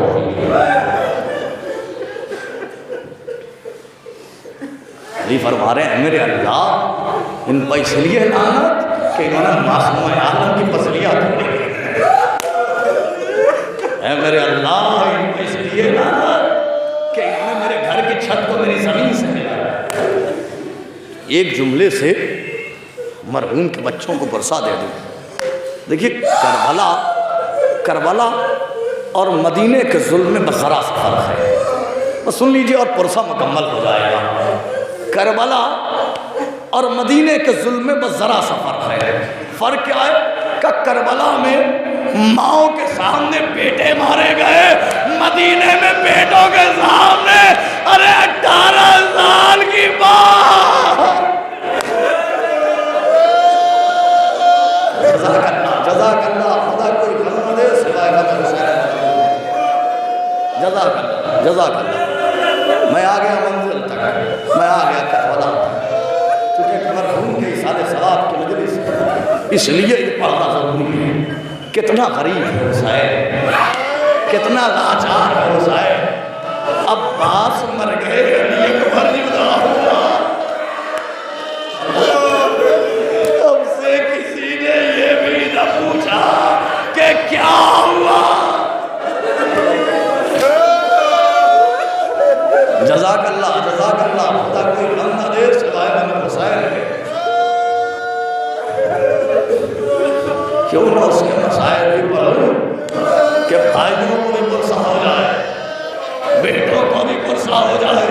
अली फरमा रहे हैं, मेरे अल्लाह इन पर इसलिए लानत कि इन्होंने मासूम आलम की पसलियाँ तोड़ी। मेरे अल्लाह इन पर इसलिए लानत कि इन्होंने मेरे घर की छत को मेरी ज़मीन से मिलाया। एक जुमले से मरहूम के बच्चों को बरसा दे दूँ। देखिए, करबला और मदीने के जुल्म में बखरा सा फ़र्क है, बस सुन लीजिए और पुरसा मुकम्मल हो जाएगा। करबला और मदीने के जुल्म में बस ज़रा सा फ़र्क है। फ़र्क क्या है कि करबला में माओ के सामने बेटे मारे गए, मदीने में बेटों के सामने अरे 18 साल की बात। जज़ाकल्लाह, खुदा कोई गम न दे सिवाय गम हुसैन। जज़ाकल्लाह। मैं आ गया मंजिल तक, मैं आ गया करबला तक, क्योंकि मरहूम के इसाले सवाब की मजलिस इसलिए ये पढ़ना ज़रूरी है। कितना गरीब है हुसैन, कितना लाचार है हुसैन। अब्बास मर गए, अली अकबर जुदा हुआ, हमसे किसी ने ये भी न पूछा कि क्या हुआ। जज़ाकल्लाह, जज़ाकल्लाह, खुदा कोई गम न दे सिवाय गम हुसैन के। क्यों ना उसके मसाइल भी पढ़ूं कि भाइयों को भी पुरसा हो जाए, बेटों को भी पुरसा हो जाए,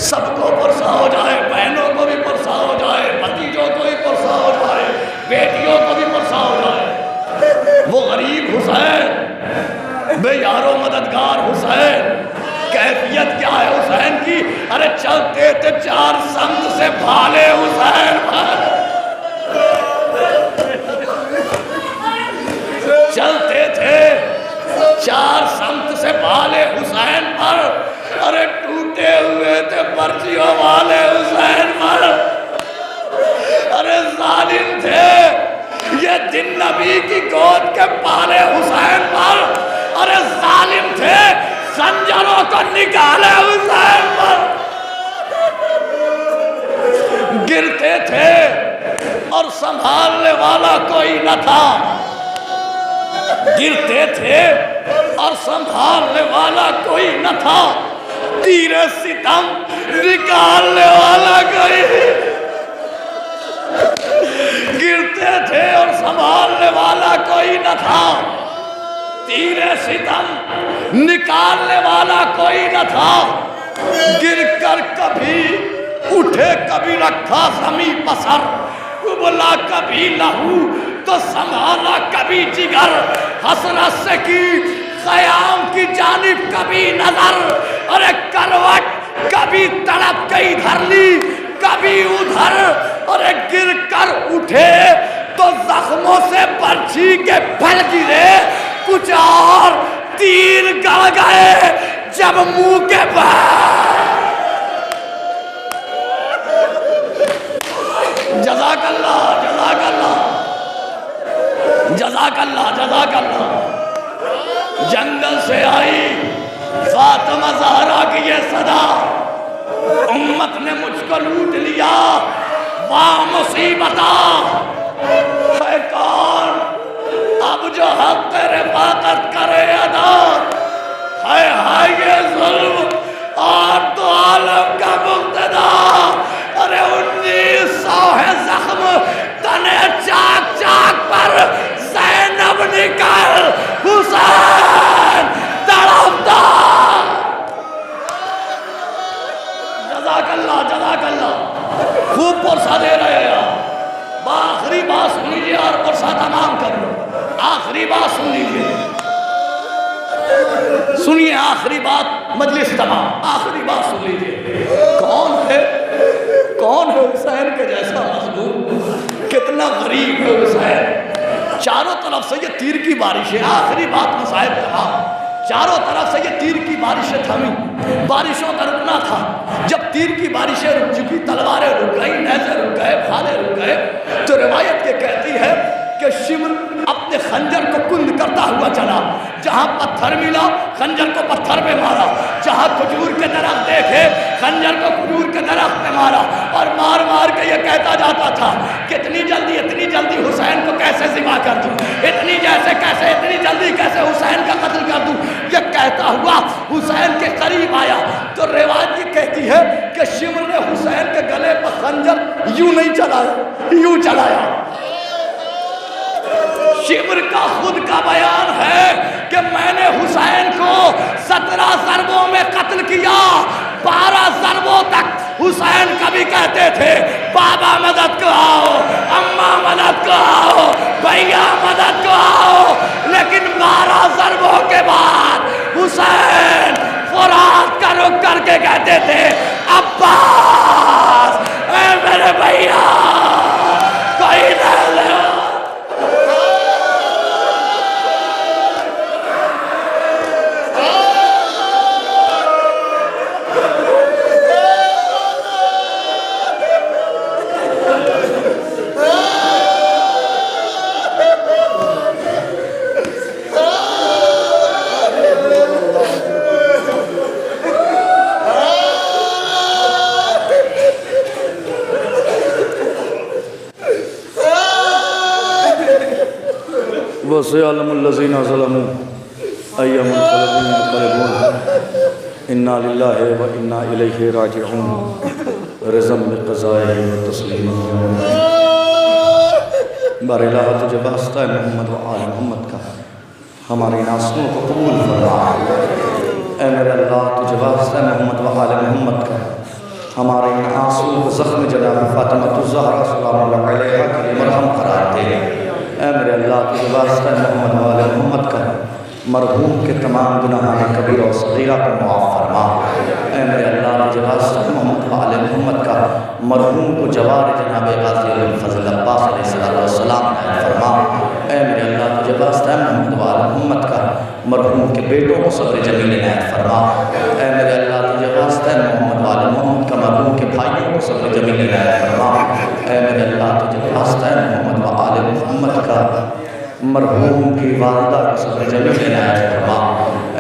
सबको पुरसा हो जाए, बहनों को भी पुरसा हो जाए, भतीजों को भी पुरसा हो जाए, बेटियों को भी पुरसा हो जाए। वो गरीब हुसैन, बेयारो मददगार हुसैन, कैफ कैफियत क्या है हुसैन की? अरे चलते थे 4 समत से भाले हुसैन पर, चलते थे 4 समत से भाले हुसैन पर। अरे टूटे हुए थे पर्चियों वाले हुसैन पर। अरे जालिम थे ये दिन नबी की गोद के पाले हुसैन पर। अरे जालिम थे खंजरों को निकाले हुसैन पर। गिरते थे और संभालने वाला कोई न था, गिरते थे और संभालने वाला कोई न था, तीरे सितम निकालने वाला कोई, गिरते थे और संभालने वाला कोई न था, तीरे सितम निकालने वाला कोई न था। गिरकर कभी उठे कभी रखा जमी पसर, उबला कभी लहू तो संभाला कभी जिगर, हसरत से की क़याम की जानिब कभी नजर। अरे करवट कभी तड़प के इधर ली कभी उधर। अरे गिर कर उठे तो जख्मों से पर्ची के फल गिरे, कुछ और तीर गड़ गए जब मुंह के बाहर। जज़ाकल्लाह जज़ाकल्लाह जज़ाकल्लाह जज़ाकल्लाह। जंगल से आई फातिमा ज़हरा की ये सदा, उम्मत ने मुझको लूट लिया वाह मुसीबता। है कौन अब जो हक तेरे बात करे अदा, है ये जुल्म और तो आलम का मुक्तदा। अरे 1900 है जख्म तने चाक चाक पर, ज़ैनब निकल हुसैन तड़पता। जज़ाकल्लाह जज़ाकल्लाह। खूब पुरसा दे रहे हैं आप। आखिरी बात सुन लीजिए और पुरसा तमाम कर लो। आखिरी बात सुन लीजिए, सुनिए आखिरी बात, मजलिस तमाम आखिरी बात सुन लीजिए। कौन है हुसैन के जैसा मजलूम? कितना गरीब है हुसैन। चारों तरफ से ये तीर की बारिश है। आखिरी बात मुसाहिब तमाम, चारों तरफ से ये तीर की बारिशें थमी, बारिशों का रुकना था। जब तीर की बारिशें रुक चुकी, तलवारें रुक गई, नेज़े रुक गए, भाले रुक गए, तो रिवायत के कहती है कि शिमर अपने खंजर को कुंद करता हुआ चला। जहाँ पत्थर मिला खंजर को पत्थर पे मारा, जहाँ खजूर के दरख्त देखे खंजर को खजूर के दरख्त पे मारा, और मार मार के ये कहता जाता था कि इतनी जल्दी हुसैन को कैसे ज़िबा कर दूँ, इतनी जल्दी कैसे हुसैन का कत्ल कर दूँ। ये कहता हुआ हुसैन के करीब आया तो रिवायत ये कहती है कि शिमर ने हुसैन के गले पर खंजर यूं नहीं चलाया, यूं चलाया। शिमर का खुद का बयान है कि मैंने हुसैन को 17 ज़रबों में कत्ल किया। 12 ज़रबों तक हुसैन कभी कहते थे बाबा मदद को आओ, अम्मा मदद को आओ, भैया मदद को आओ, लेकिन 12 ज़रबों के बाद हुसैन फुरात का रुख करके कहते थे अब्बास ऐ मेरे भैया कोई न ले। वसयअलमुल्लज़ीना ज़लमू अय्यमन क़लबुन इन्ना लिल्लाहि व इन्ना इलैहि राजिऊन। रज़म बिक़ज़ाए व तस्लीम। बारिला तुझे वास्ता है मोहम्मद व आल मोहम्मद का, हमारे इन आंसुओं को कबूल फरमा। ऐ मेरे अल्लाह तुझे वास्ता है मोहम्मद व आल मोहम्मद का, हमारे इन आंसुओं को ज़ख्म जनाब फ़ातिमा ज़हरा सलामुल्लाह अलैहा के लिए मरहम करार दे। ऐ मेरे अल्लाह तुझे वास्ता है मोहम्मद व आल मोहम्मद का, मरहूम के तमाम गुनाह कबीर और सगीरा को मुआफ़ फरमा। ऐ मेरे अल्लाह तुझे वास्ता मोहम्मद व आले मोहम्मद का मरहूम को जवार जनाब गाज़ी अबुल फ़ज़ल अब्बास अलैहिस्सलाम इनायत फरमा। ऐ मेरे अल्लाह तुझे वास्ता मोहम्मद व आले मोहम्मद का मरहूम के बेटों को सब्र जमील इनायत फरमा। ऐ मेरे अल्लाह तुझे वास्ता मोहम्मद व आले मोहम्मद का मरहूम के भाइयों को सब्र जमील इनायत फरमा। ऐ मेरे अल्लाह तुझे वास्ता मोहम्मद व आले मोहम्मद का मरहूम की वालिदा को सब्र जमील इनायत फरमा।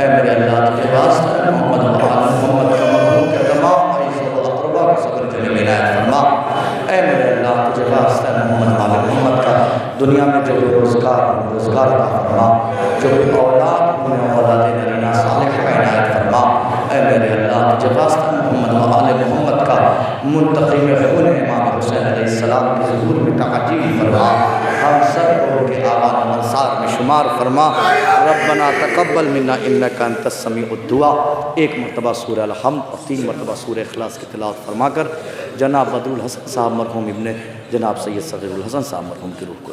ऐ मेरे अल्लाह तुझे वास्ता मोहम्मद व आले मोहम्मद का मरहूम के तमाम अईज़ व अक़रबा को सब्र जमील इनायत फरमा। ऐ मेरे अल्लाह तुझे वास्ता मोहम्मद व आले मोहम्मद का दुनिया में जो रोज़गार अता फरमा, जो औलाद उन्हें औलाद नरीना सालिह का इनायत फरमा। ऐ मेरे अल्लाह तुझे वास्ता मोहम्मद व आले मोहम्मद का मुंतक़िम खून इमाम हुसैन अलैहिस्सलाम के ज़ुहूर में तअजील फरमा। हम सब को उनके आवान अंसार में शुमार फरमा। रब्बना तक़ब्बल मिन्ना इन्नका अंतस समीउद दुआ। एक मरतबा सूरह अल-हम्द और 3 मरतबा सूरह इखलास की तिलावत फरमा कर जनाब बदरुल हसन साहब मरहूम इब्ने जनाब सैयद सगीरुल हसन साहब मरहूम की रूह को